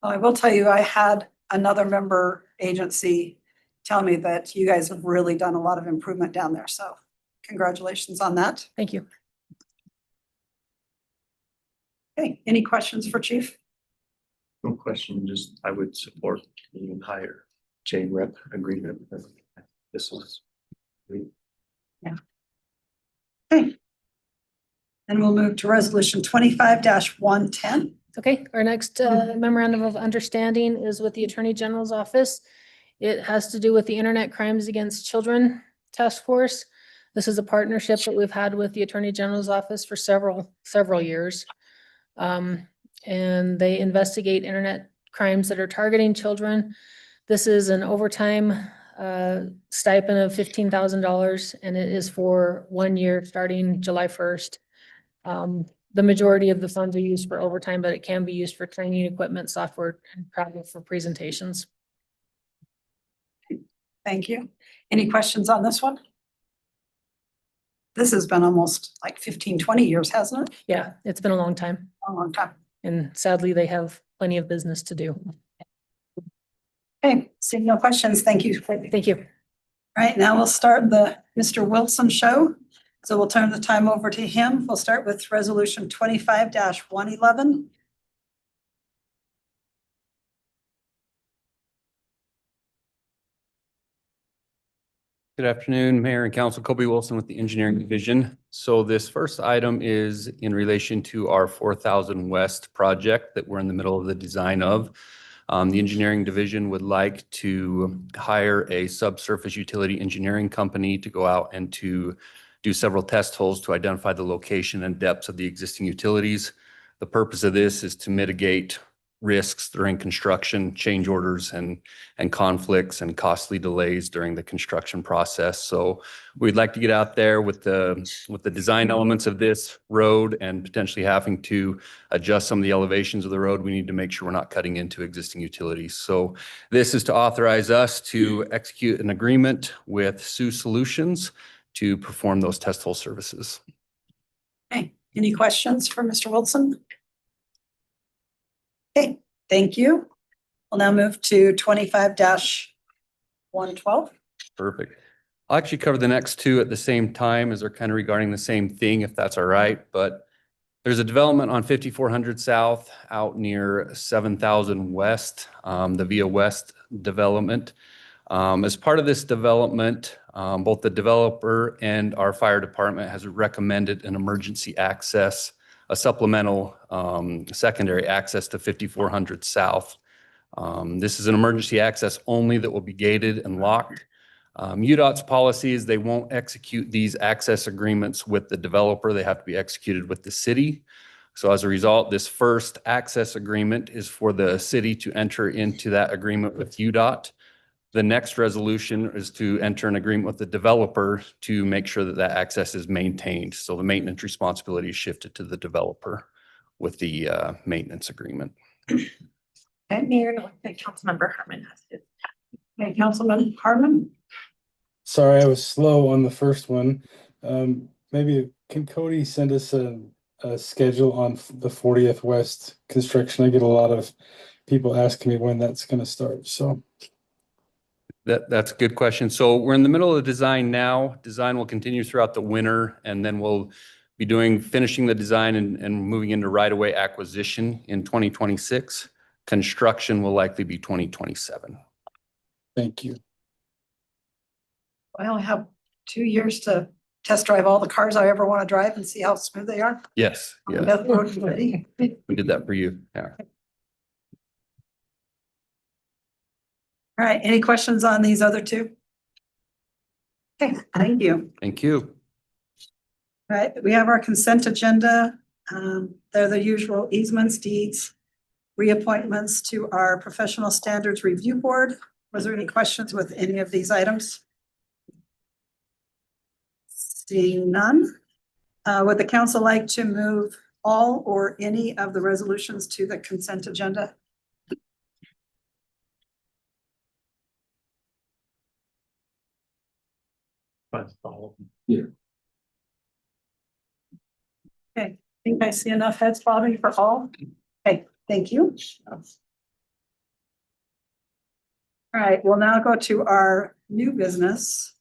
I will tell you, I had another member agency tell me that you guys have really done a lot of improvement down there. So congratulations on that. Thank you. Okay, any questions for Chief? No question, just I would support the even higher chain rep agreement. This is. Okay. And we'll move to resolution 25-110. Okay, our next memorandum of understanding is with the Attorney General's office. It has to do with the Internet Crimes Against Children Task Force. This is a partnership that we've had with the Attorney General's office for several years. And they investigate internet crimes that are targeting children. This is an overtime stipend of $15,000, and it is for 1 year starting July 1st. The majority of the funds are used for overtime, but it can be used for training, equipment, software, and travel for presentations. Thank you. Any questions on this one? This has been almost like 15, 20 years, hasn't it? Yeah, it's been a long time, A long time. and sadly, they have plenty of business to do. Okay, seeing no questions, thank you. Thank you. All right, now we'll start the Mr. Wilson show. So we'll turn the time over to him. We'll start with resolution 25-111. Good afternoon, Mayor and Council. Kobe Wilson with the Engineering Division. So this first item is in relation to our 4000 West project that we're in the middle of the design of. The Engineering Division would like to hire a subsurface utility engineering company to go out and to do several test holes to identify the location and depths of the existing utilities. The purpose of this is to mitigate risks during construction, change orders and conflicts and costly delays during the construction process. So we'd like to get out there with the design elements of this road and potentially having to adjust some of the elevations of the road. We need to make sure we're not cutting into existing utilities. So this is to authorize us to execute an agreement with Sioux Solutions to perform those test hole services. Okay, any questions for Mr. Wilson? Okay, thank you. We'll now move to 25-112. Perfect. I'll actually cover the next two at the same time as they're kind of regarding the same thing, if that's all right. But there's a development on 5400 South out near 7000 West, the Via West development. As part of this development, both the developer and our fire department has recommended an emergency access, a supplemental secondary access to 5400 South. This is an emergency access only that will be gated and locked. UDOT's policy is they won't execute these access agreements with the developer. They have to be executed with the city. So as a result, this first access agreement is for the city to enter into that agreement with UDOT. The next resolution is to enter an agreement with the developer to make sure that that access is maintained. So the maintenance responsibility is shifted to the developer with the maintenance agreement. And Mayor, no, Councilmember Harmon has to. Okay, Councilman Harmon? Sorry, I was slow on the first one. Maybe can Cody send us a schedule on the 40th West construction? I get a lot of people asking me when that's gonna start, so. That's a good question. So we're in the middle of the design now. Design will continue throughout the winter, and then we'll be finishing the design and moving into right-of-way acquisition in 2026. Construction will likely be 2027. Thank you. I only have 2 years to test drive all the cars I ever want to drive and see how smooth they are. Yes, On the yeah, Beth Road Committee. we did that for you. Yeah. All right, any questions on these other two? Okay, thank you. Thank you. All right, we have our consent agenda. They're the usual easements, deeds, reappointments to our professional standards review board. Was there any questions with any of these items? Seeing none, would the council like to move all or any of the resolutions to the consent agenda? Okay, I think I see enough heads bobbing for all. Okay, thank you. All right, we'll now go to our new business,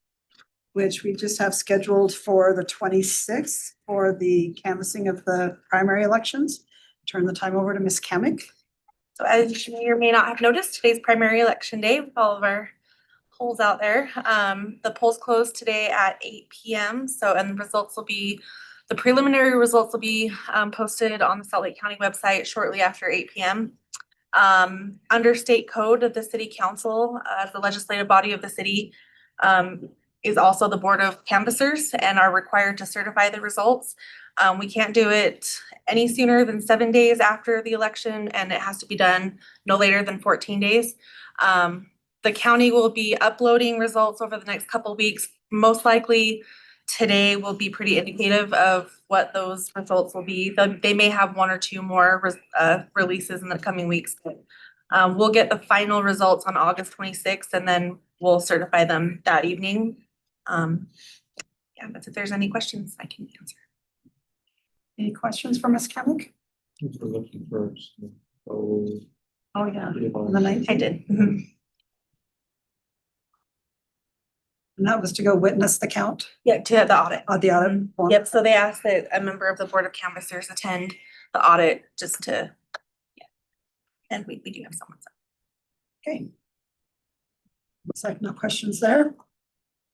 which we just have scheduled for the 26th for the canvassing of the primary elections. Turn the time over to Ms. Kamick. So as you may or may not have noticed, today's primary election day with all of our polls out there. The polls closed today at 8 p.m. And the preliminary results will be posted on the Salt Lake County website shortly after 8 p.m. Under state code of the city council, the legislative body of the city, is also the board of canvassers and are required to certify the results. We can't do it any sooner than 7 days after the election, and it has to be done no later than 14 days. The county will be uploading results over the next couple weeks. Most likely today will be pretty indicative of what those results will be. They may have 1 or 2 more releases in the coming weeks. We'll get the final results on August 26th, and then we'll certify them that evening. Yeah, but if there's any questions, I can answer. Any questions for Ms. Kamick? We're looking first. Oh, yeah, on the 19th. I did. And that was to go witness the count Yeah, to the audit. of the audit. form. Yep, so they asked that a member of the board of canvassers attend the audit just to, yeah. And we do have someone. Okay. Looks like no questions there.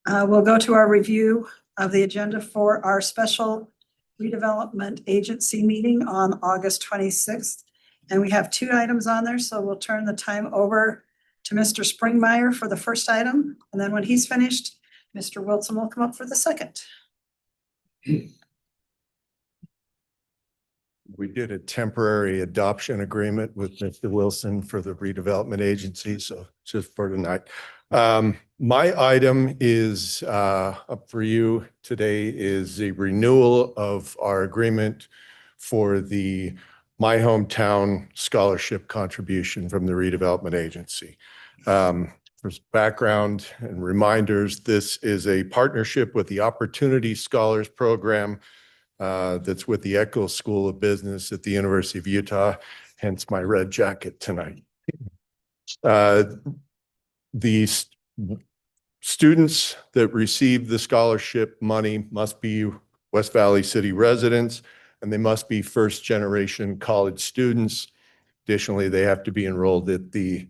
We'll go to our review of the agenda for our special redevelopment agency meeting on August 26th. And we have 2 items on there, so we'll turn the time over to Mr. Springmeyer for the first item. And then when he's finished, Mr. Wilson will come up for the second. We did a temporary adoption agreement with Mr. Wilson for the redevelopment agency, so just for tonight. My item is up for you today is the renewal of our agreement for the My Hometown Scholarship contribution from the redevelopment agency. For background and reminders, this is a partnership with the Opportunity Scholars Program that's with the Eccles School of Business at the University of Utah, hence my red jacket tonight. The students that receive the scholarship money must be West Valley City residents, and they must be first-generation college students. Additionally, they have to be enrolled at the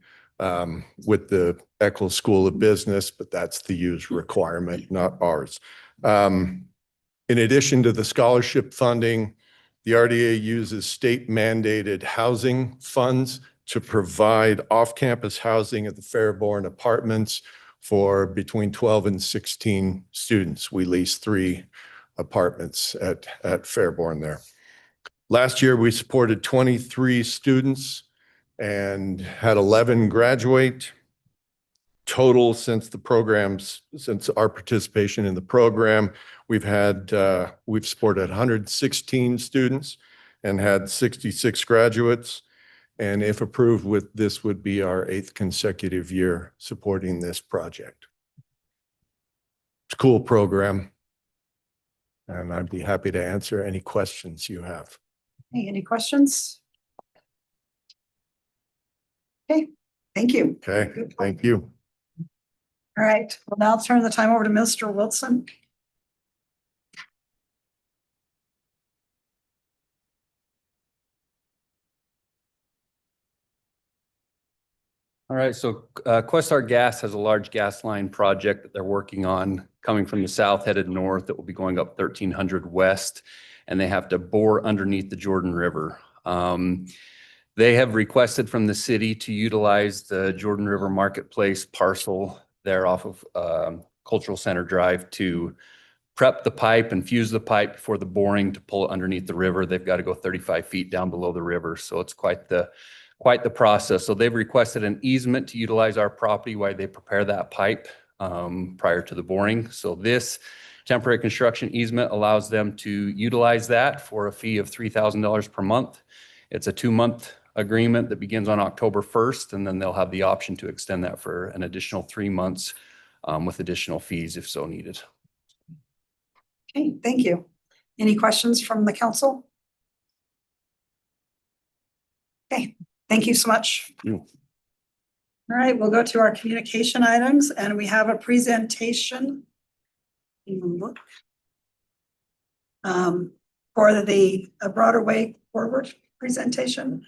with the Eccles School of Business, but that's the U's requirement, not ours. In addition to the scholarship funding, the RDA uses state-mandated housing funds to provide off-campus housing at the Fairborn Apartments for between 12 and 16 students. We lease 3 apartments at Fairborn there. Last year, we supported 23 students and had 11 graduate. total since our participation in the program, we've supported 116 students and had 66 graduates. And if approved with, this would be our 8th consecutive year supporting this project. It's a cool program. And I'd be happy to answer any questions you have. Hey, any questions? Okay, thank you. Okay, thank you. All right, we'll now turn the time over to Mr. Wilson. All right, so Questar Gas has a large gas line project that they're working on coming from the south headed north that will be going up 1300 west, and they have to bore underneath the Jordan River. They have requested from the city to utilize the Jordan River Marketplace parcel there off of Cultural Center Drive to prep the pipe and fuse the pipe before the boring to pull it underneath the river. They've got to go 35 feet down below the river, so it's quite the process. So they've requested an easement to utilize our property while they prepare that pipe prior to the boring. So this temporary construction easement allows them to utilize that for a fee of $3,000 per month. It's a 2-month agreement that begins on October 1st, and then they'll have the option to extend that for an additional 3 months with additional fees if so needed. Okay, thank you. Any questions from the council? Okay, thank you so much. You. All right, we'll go to our communication items, and we have a presentation. For the A Broader Way Forward presentation.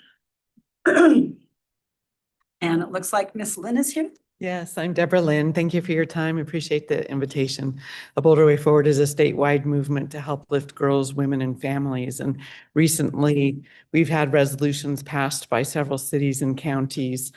And it looks like Miss Lynn is here. Yes, I'm Deborah Lynn. Thank you for your time. Appreciate the invitation. A Bolder Way Forward is a statewide movement to help lift girls, women, and families. And recently, we've had resolutions passed by several cities and counties.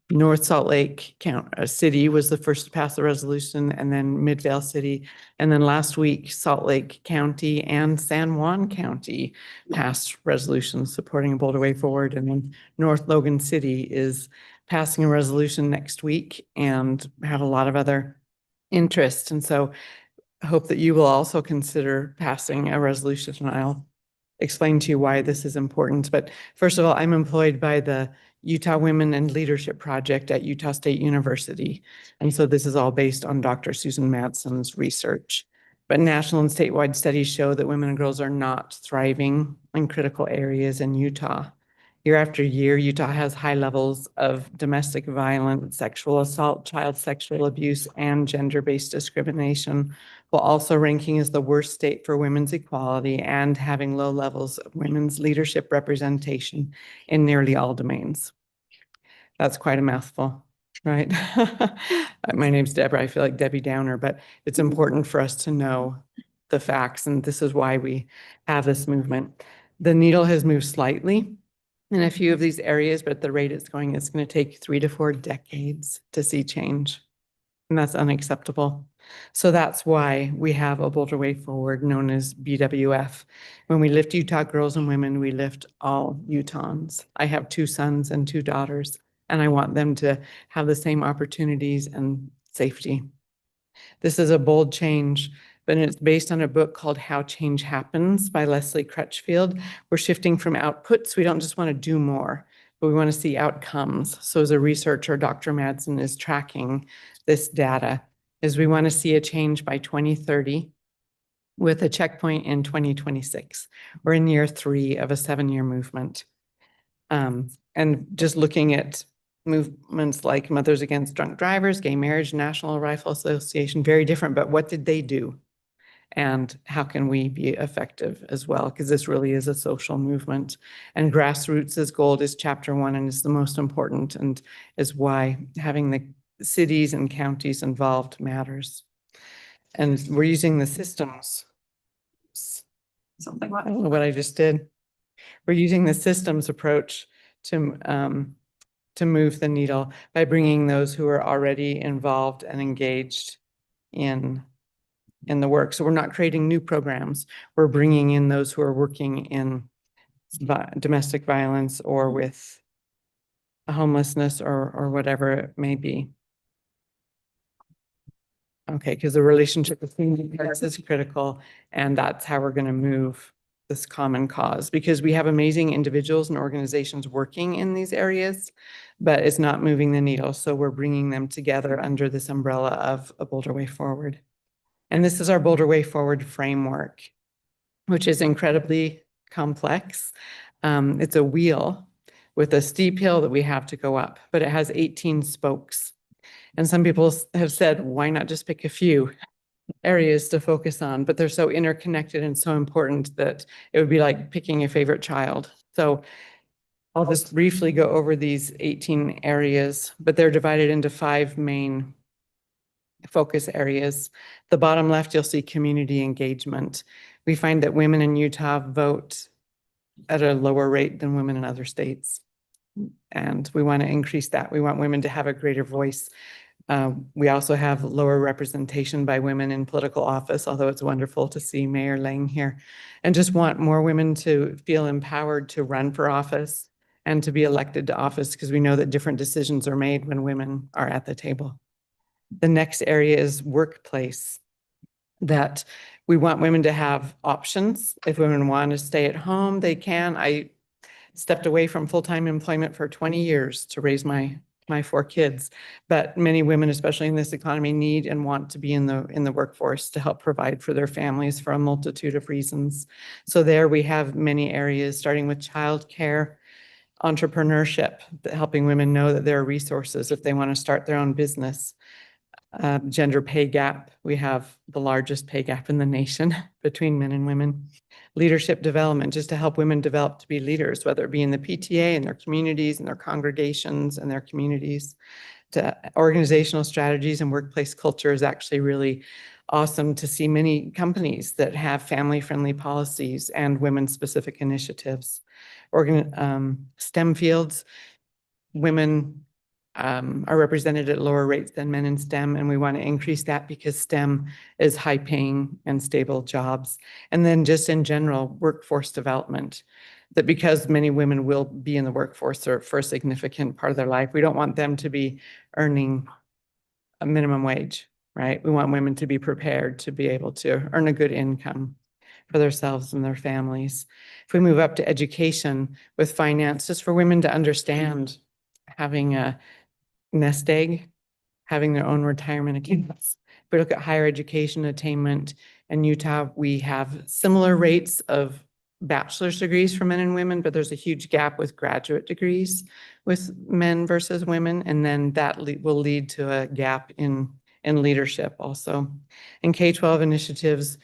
North Salt Lake City was the first to pass the resolution, and then Midvale City. And then last week, Salt Lake County and San Juan County passed resolutions supporting A Bolder Way Forward. And then North Logan City is passing a resolution next week and have a lot of other interest. And so I hope that you will also consider passing a resolution, and I'll explain to you why this is important. But first of all, I'm employed by the Utah Women and Leadership Project at Utah State University. And so this is all based on Dr. Susan Matson's research. But national and statewide studies show that women and girls are not thriving in critical areas in Utah. Year after year, Utah has high levels of domestic violence, sexual assault, child sexual abuse, and gender-based discrimination, while also ranking as the worst state for women's equality and having low levels of women's leadership representation in nearly all domains. That's quite a mouthful, right? My name's Deborah. I feel like Debbie Downer, but it's important for us to know the facts, and this is why we have this movement. The needle has moved slightly in a few of these areas, but at the rate it's going to take 3 to 4 decades to see change. And that's unacceptable. So that's why we have A Bolder Way Forward, known as BWF. When we lift Utah girls and women, we lift all Utahns. I have 2 sons and 2 daughters, and I want them to have the same opportunities and safety. This is a bold change, but it's based on a book called How Change Happens by Leslie Crutchfield. We're shifting from outputs. We don't just want to do more, but we want to see outcomes. So as a researcher, Dr. Madsen is tracking this data, is we want to see a change by 2030 with a checkpoint in 2026. We're in year 3 of a 7-year movement. And just looking at movements like Mothers Against Drunk Drivers, Gay Marriage, National Rifle Association, very different, but what did they do? And how can we be effective as well? Because this really is a social movement. And Grassroots is Gold is chapter 1 and is the most important, and is why having the cities and counties involved matters. And we're using the systems. Something like I don't know what I just did. We're using the systems approach to move the needle by bringing those who are already involved and engaged in the work. So we're not creating new programs. We're bringing in those who are working in domestic violence or with homelessness or whatever it may be. Okay, because the relationship between the parents is critical, and that's how we're going to move this common cause, because we have amazing individuals and organizations working in these areas, but it's not moving the needle. So we're bringing them together under this umbrella of a Boulder Way Forward. And this is our Boulder Way Forward framework, which is incredibly complex. It's a wheel with a steep hill that we have to go up, but it has 18 spokes. And some people have said, why not just pick a few areas to focus on? But they're so interconnected and so important that it would be like picking a favorite child. So I'll just briefly go over these 18 areas, but they're divided into 5 main focus areas. The bottom left, you'll see community engagement. We find that women in Utah vote at a lower rate than women in other states. And we want to increase that. We want women to have a greater voice. We also have lower representation by women in political office, although it's wonderful to see Mayor Lang here, and just want more women to feel empowered to run for office and to be elected to office, because we know that different decisions are made when women are at the table. The next area is workplace, that we want women to have options. If women want to stay at home, they can. I stepped away from full-time employment for 20 years to raise my 4 kids, but many women, especially in this economy, need and want to be in the workforce to help provide for their families for a multitude of reasons. So there we have many areas, starting with childcare, entrepreneurship, helping women know that there are resources if they want to start their own business. Gender pay gap, we have the largest pay gap in the nation between men and women. Leadership development, just to help women develop to be leaders, whether it be in the PTA, in their communities, in their congregations, and their communities. To organizational strategies and workplace culture is actually really awesome to see many companies that have family-friendly policies and women-specific initiatives. STEM fields, women are represented at lower rates than men in STEM, and we want to increase that because STEM is high paying and stable jobs. And then just in general, workforce development, that because many women will be in the workforce for a significant part of their life, we don't want them to be earning a minimum wage, right? We want women to be prepared to be able to earn a good income for themselves and their families. If we move up to education with finance, just for women to understand having a nest egg, having their own retirement accounts. If we look at higher education attainment in Utah, we have similar rates of bachelor's degrees for men and women, but there's a huge gap with graduate degrees with men versus women. And then that will lead to a gap in leadership also. In K-12 initiatives,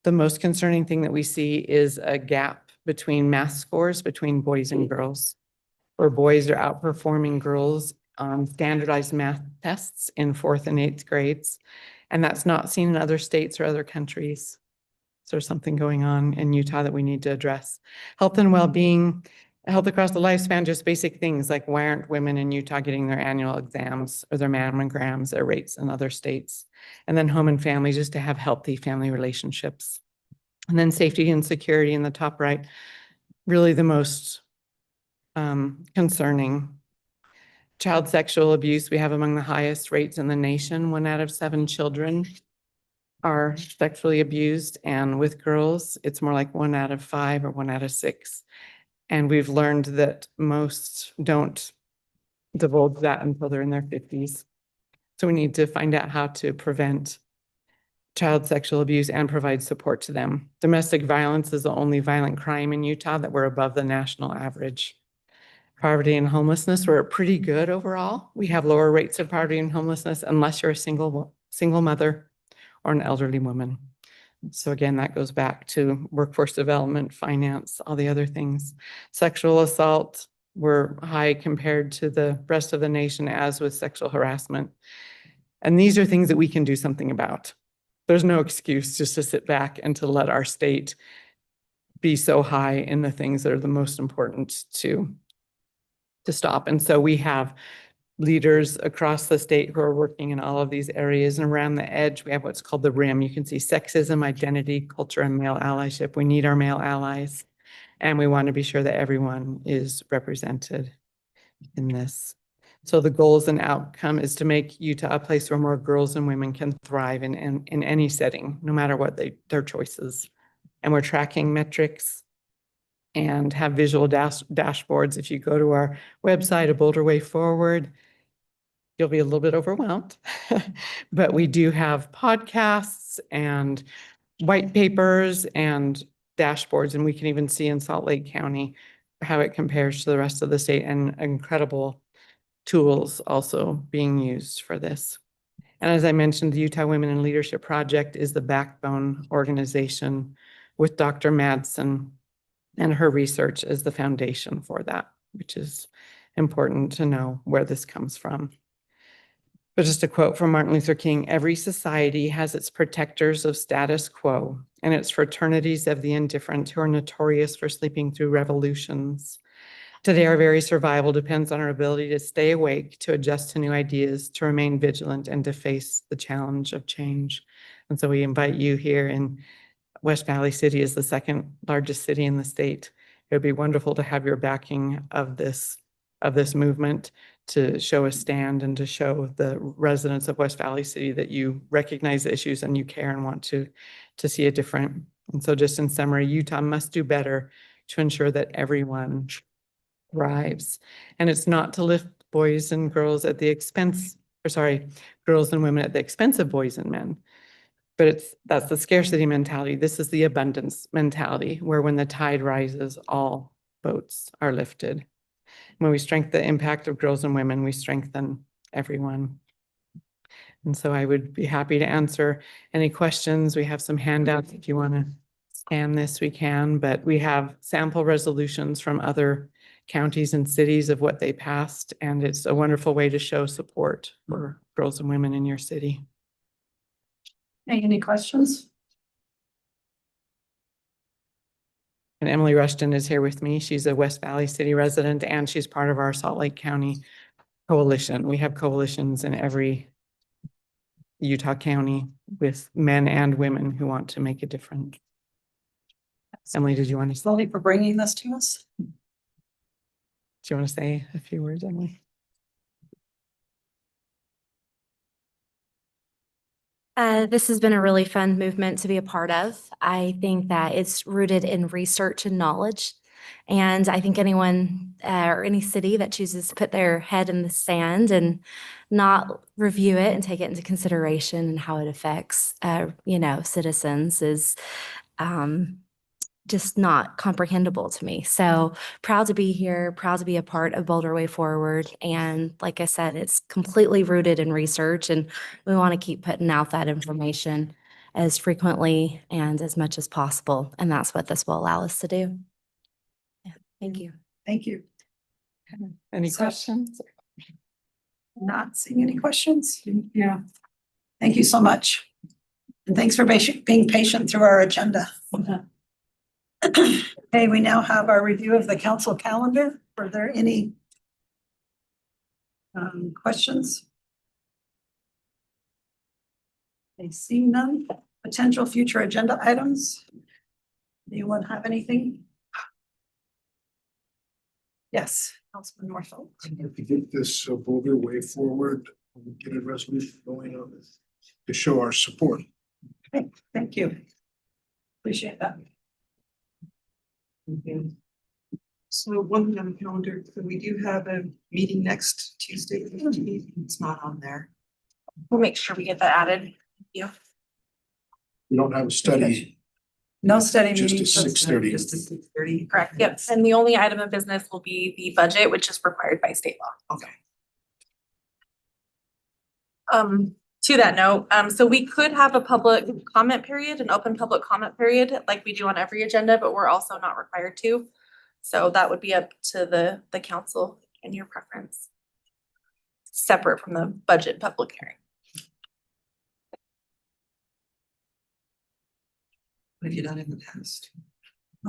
the most concerning thing that we see is a gap between math scores between boys and girls, where boys are outperforming girls on standardized math tests in 4th and 8th grades. And that's not seen in other states or other countries. So there's something going on in Utah that we need to address. Health and well-being, health across the lifespan, just basic things like why aren't women in Utah getting their annual exams or their mammograms at rates in other states? And then home and family, just to have healthy family relationships. And then safety and security in the top right, really the most concerning. Child sexual abuse, we have among the highest rates in the nation. 1 out of 7 children are sexually abused, and with girls, it's more like 1 out of 5 or 1 out of 6. And we've learned that most don't divulge that until they're in their 50s. So we need to find out how to prevent child sexual abuse and provide support to them. Domestic violence is the only violent crime in Utah that we're above the national average. Poverty and homelessness, we're pretty good overall. We have lower rates of poverty and homelessness unless you're a single mother or an elderly woman. So again, that goes back to workforce development, finance, all the other things. Sexual assault, we're high compared to the rest of the nation, as with sexual harassment. And these are things that we can do something about. There's no excuse just to sit back and to let our state be so high in the things that are the most important to stop. And so we have leaders across the state who are working in all of these areas, and around the edge, we have what's called the rim. You can see sexism, identity, culture, and male allyship. We need our male allies, and we want to be sure that everyone is represented. in this. So the goals and outcome is to make Utah a place where more girls and women can thrive in any setting, no matter what their choices. And we're tracking metrics and have visual dashboards. If you go to our website, A Bolder Way Forward, you'll be a little bit overwhelmed. But we do have podcasts and white papers and dashboards, and we can even see in Salt Lake County how it compares to the rest of the state, and incredible tools also being used for this. And as I mentioned, the Utah Women in Leadership Project is the backbone organization with Dr. Madsen, and her research is the foundation for that, which is important to know where this comes from. But just a quote from Martin Luther King: "Every society has its protectors of status quo and its fraternities of the indifferent who are notorious for sleeping through revolutions. Today, our very survival depends on our ability to stay awake, to adjust to new ideas, to remain vigilant, and to face the challenge of change." And so we invite you here in West Valley City is the second largest city in the state. It would be wonderful to have your backing of this movement, to show a stand and to show the residents of West Valley City that you recognize the issues and you care and want to see it different. And so just in summary, Utah must do better to ensure that everyone thrives. And it's not to lift boys and girls at the expense, or sorry, girls and women at the expense of boys and men. But that's the scarcity mentality. This is the abundance mentality, where when the tide rises, all boats are lifted. When we strengthen the impact of girls and women, we strengthen everyone. And so I would be happy to answer any questions. We have some handouts. If you want to scan this, we can, but we have sample resolutions from other counties and cities of what they passed, and it's a wonderful way to show support for girls and women in your city. Any questions? And Emily Rushton is here with me. She's a West Valley City resident, and she's part of our Salt Lake County coalition. We have coalitions in every Utah county with men and women who want to make a difference. Emily, did you want to, Slowly for bringing this to us. do you want to say a few words, Emily? This has been a really fun movement to be a part of. I think that it's rooted in research and knowledge. And I think anyone or any city that chooses to put their head in the sand and not review it and take it into consideration and how it affects, citizens is just not comprehensible to me. So proud to be here, proud to be a part of Bolder Way Forward. And like I said, it's completely rooted in research, and we want to keep putting out that information as frequently and as much as possible. And that's what this will allow us to do. Yeah, thank you. Thank you. Any So- questions? Not seeing any questions? Yeah. Thank you so much. And thanks for being patient through our agenda. Okay, we now have our review of the council calendar. Are there any questions? I see none. Potential future agenda items? Anyone have anything? Yes, Councilman Northfield. If you get this Boulder Way Forward, we'll get a resolution going on this to show our support. Okay, thank you. Appreciate that. So one thing on the calendar, so we do have a meeting next Tuesday. It's not on there. We'll make sure we get that added. Yeah. We don't have a study, No study just meeting. at 6:30. Just at 6:30. Correct. Yep. And the only item of business will be the budget, which is required by state law. Okay. To that note, so we could have a public comment period, an open public comment period like we do on every agenda, but we're also not required to. So that would be up to the council and your preference. Separate from the budget public hearing. What have you done in the past?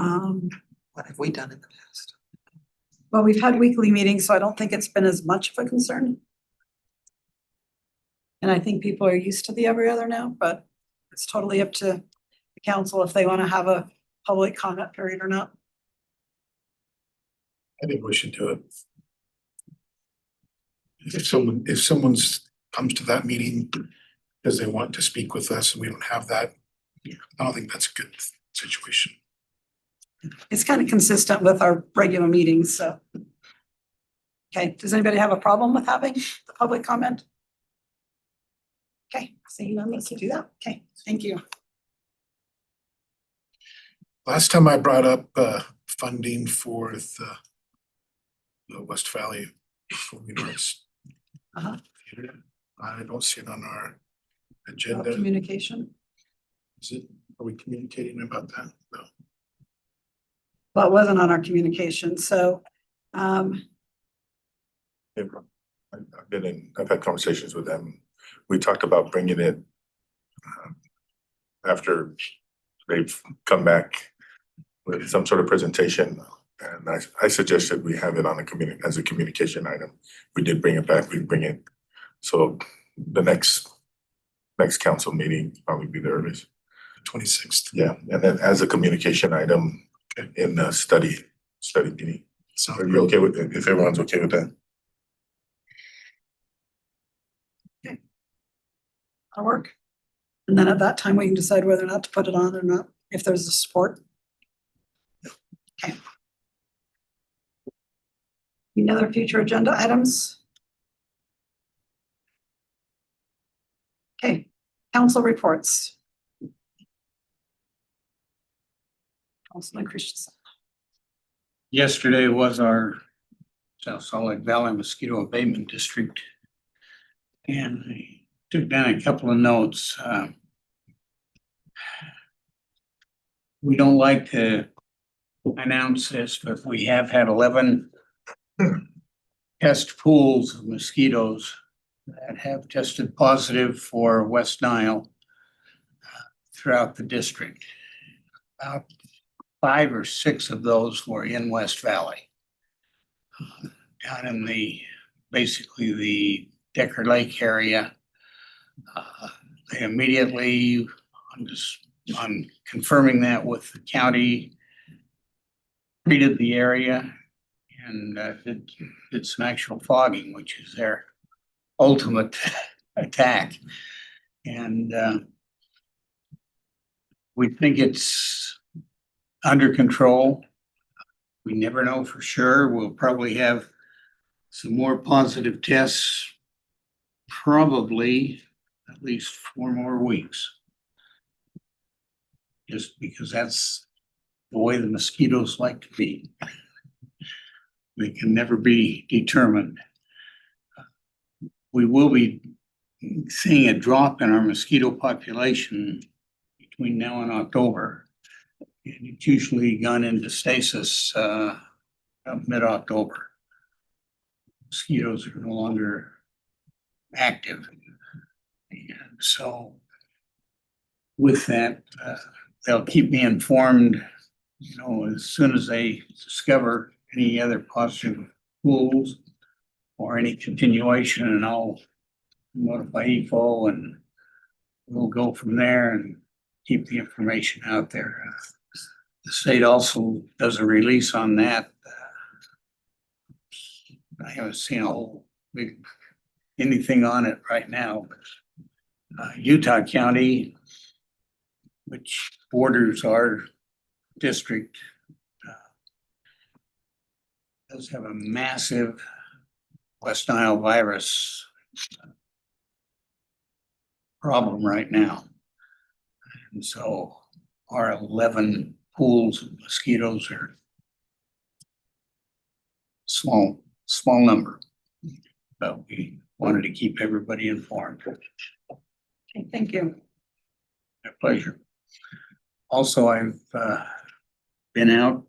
Um, What have we done in the past? Well, we've had weekly meetings, so I don't think it's been as much of a concern. And I think people are used to the every other now, but it's totally up to the council if they want to have a public comment period or not. I think we should do it. if someone's comes to that meeting because they want to speak with us and we don't have that, I don't think that's a good situation. It's kind of consistent with our regular meetings, so. Okay, does anybody have a problem with having the public comment? Okay, seeing none, let's do that. Okay, thank you. Last time I brought up funding for the West Valley Performing Arts. Uh-huh. Theater. I don't see it on our No agenda. communication. Is it, are we communicating about that? No. Well, it wasn't on our communication, so, I've had conversations with them. We talked about bringing it after they've come back with some sort of presentation. And I suggested we have it on as a communication item. We did bring it back, we bring it. So the next council meeting probably be the earliest. 26th. Yeah, and then as a communication item in the study meeting. So Are you okay with it? If everyone's okay with that? that'll work. And then at that time, we can decide whether or not to put it on or not, if there's a support. Okay. Any other future agenda items? Okay, council reports. Councilman Christensen. Yesterday was our South Salt Lake Valley Mosquito Abatement District. And I took down a couple of notes. We don't like to announce this, but we have had 11 test pools of mosquitoes that have tested positive for West Nile throughout the district. About 5 or 6 of those were in West Valley. Down in basically the Decker Lake area. They immediately, on confirming that with the county, treated the area and did some actual fogging, which is their ultimate attack. And we think it's under control. We never know for sure. We'll probably have some more positive tests, probably at least 4 more weeks. Just because that's the way the mosquitoes like to be. They can never be determined. We will be seeing a drop in our mosquito population between now and October. And it's usually gone into stasis mid-October. Mosquitoes are no longer active. And so with that, they'll keep me informed, as soon as they discover any other positive pools or any continuation, and I'll notify EFO and we'll go from there and keep the information out there. The state also does a release on that. I haven't seen a whole big anything on it right now. Utah County, which borders our district, does have a massive West Nile virus problem right now. And so our 11 pools of mosquitoes are small number, but we wanted to keep everybody informed. Okay, thank you. My pleasure. Also, I've been out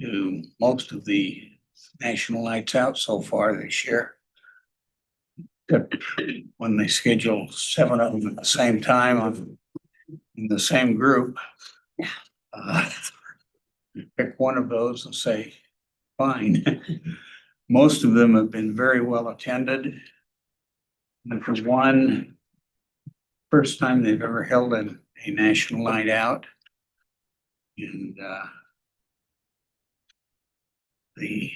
to most of the national nights out so far this year. When they schedule 7 of them at the same time in the same group, pick one of those and say, fine. Most of them have been very well attended. And for one, first time they've ever held a national night out. And the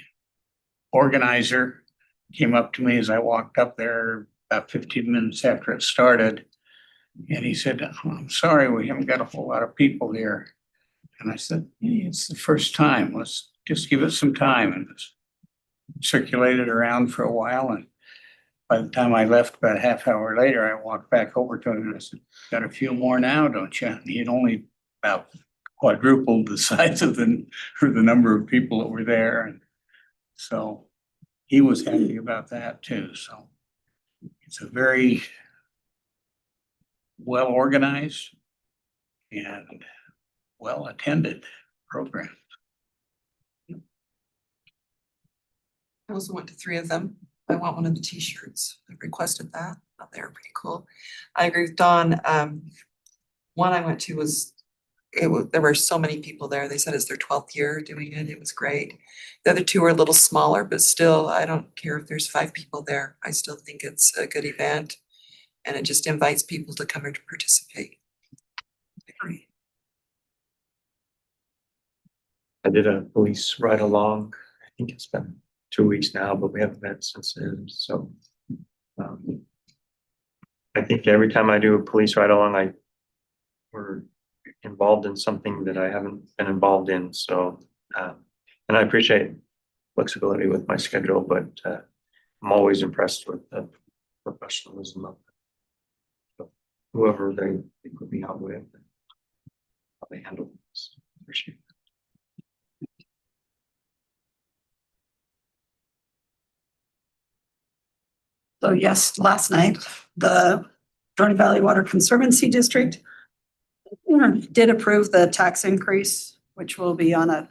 organizer came up to me as I walked up there about 15 minutes after it started. And he said, I'm sorry, we haven't got a whole lot of people here. And I said, "Hey, it's the first time. Let's just give it some time." And it's circulated around for a while. And by the time I left, about a half hour later, I walked back over to him and I said, "Got a few more now, don't you?" And he had only about quadrupled the size of the number of people that were there. And so he was happy about that too. So it's a very well organized and well attended program. I also went to 3 of them. I want one of the t-shirts. I requested that. Thought they were pretty cool. I agree with Dawn. One I went to there were so many people there. They said it's their 12th year doing it. It was great. The other 2 were a little smaller, but still, I don't care if there's 5 people there. I still think it's a good event. And it just invites people to come here to participate. Agree. I did a police ride along. I think it's been 2 weeks now, but we haven't met since then. So I think every time I do a police ride along, we're involved in something that I haven't been involved in. So and I appreciate flexibility with my schedule, but I'm always impressed with the professionalism of whoever they put me out with and how they handle this. Appreciate it. So yes, last night, the Jordan Valley Water Conservancy District did approve the tax increase, which will be on a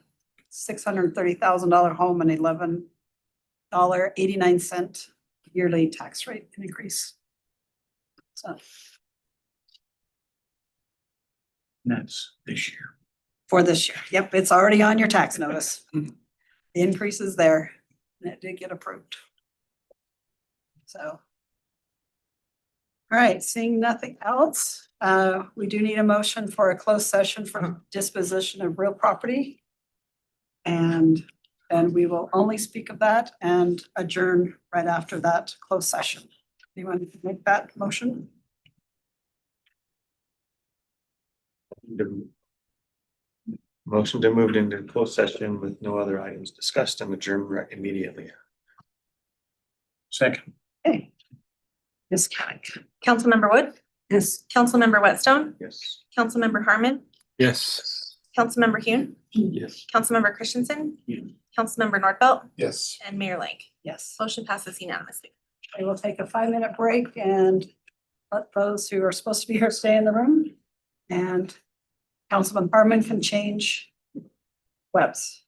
$630,000 home and $11.89 yearly tax rate increase. So That's this year. for this year, yep, it's already on your tax notice. The increase is there and it did get approved. So. All right, seeing nothing else, we do need a motion for a closed session for disposition of real property. And we will only speak of that and adjourn right after that closed session. Anyone make that motion? The motion to move into closed session with no other items discussed and adjourn right immediately. Second. Okay. Ms. Kanick. Councilmember Wood, Yes. Councilmember Whitstone, Yes. Councilmember Harmon, Yes. Councilmember Hune, Yes. Councilmember Christensen, Councilmember Nordfelt, Yes. and Mayor Lang. Yes. Motion passes unanimously. We will take a 5-minute break and let those who are supposed to be here stay in the room. And Councilman Harmon can change webs.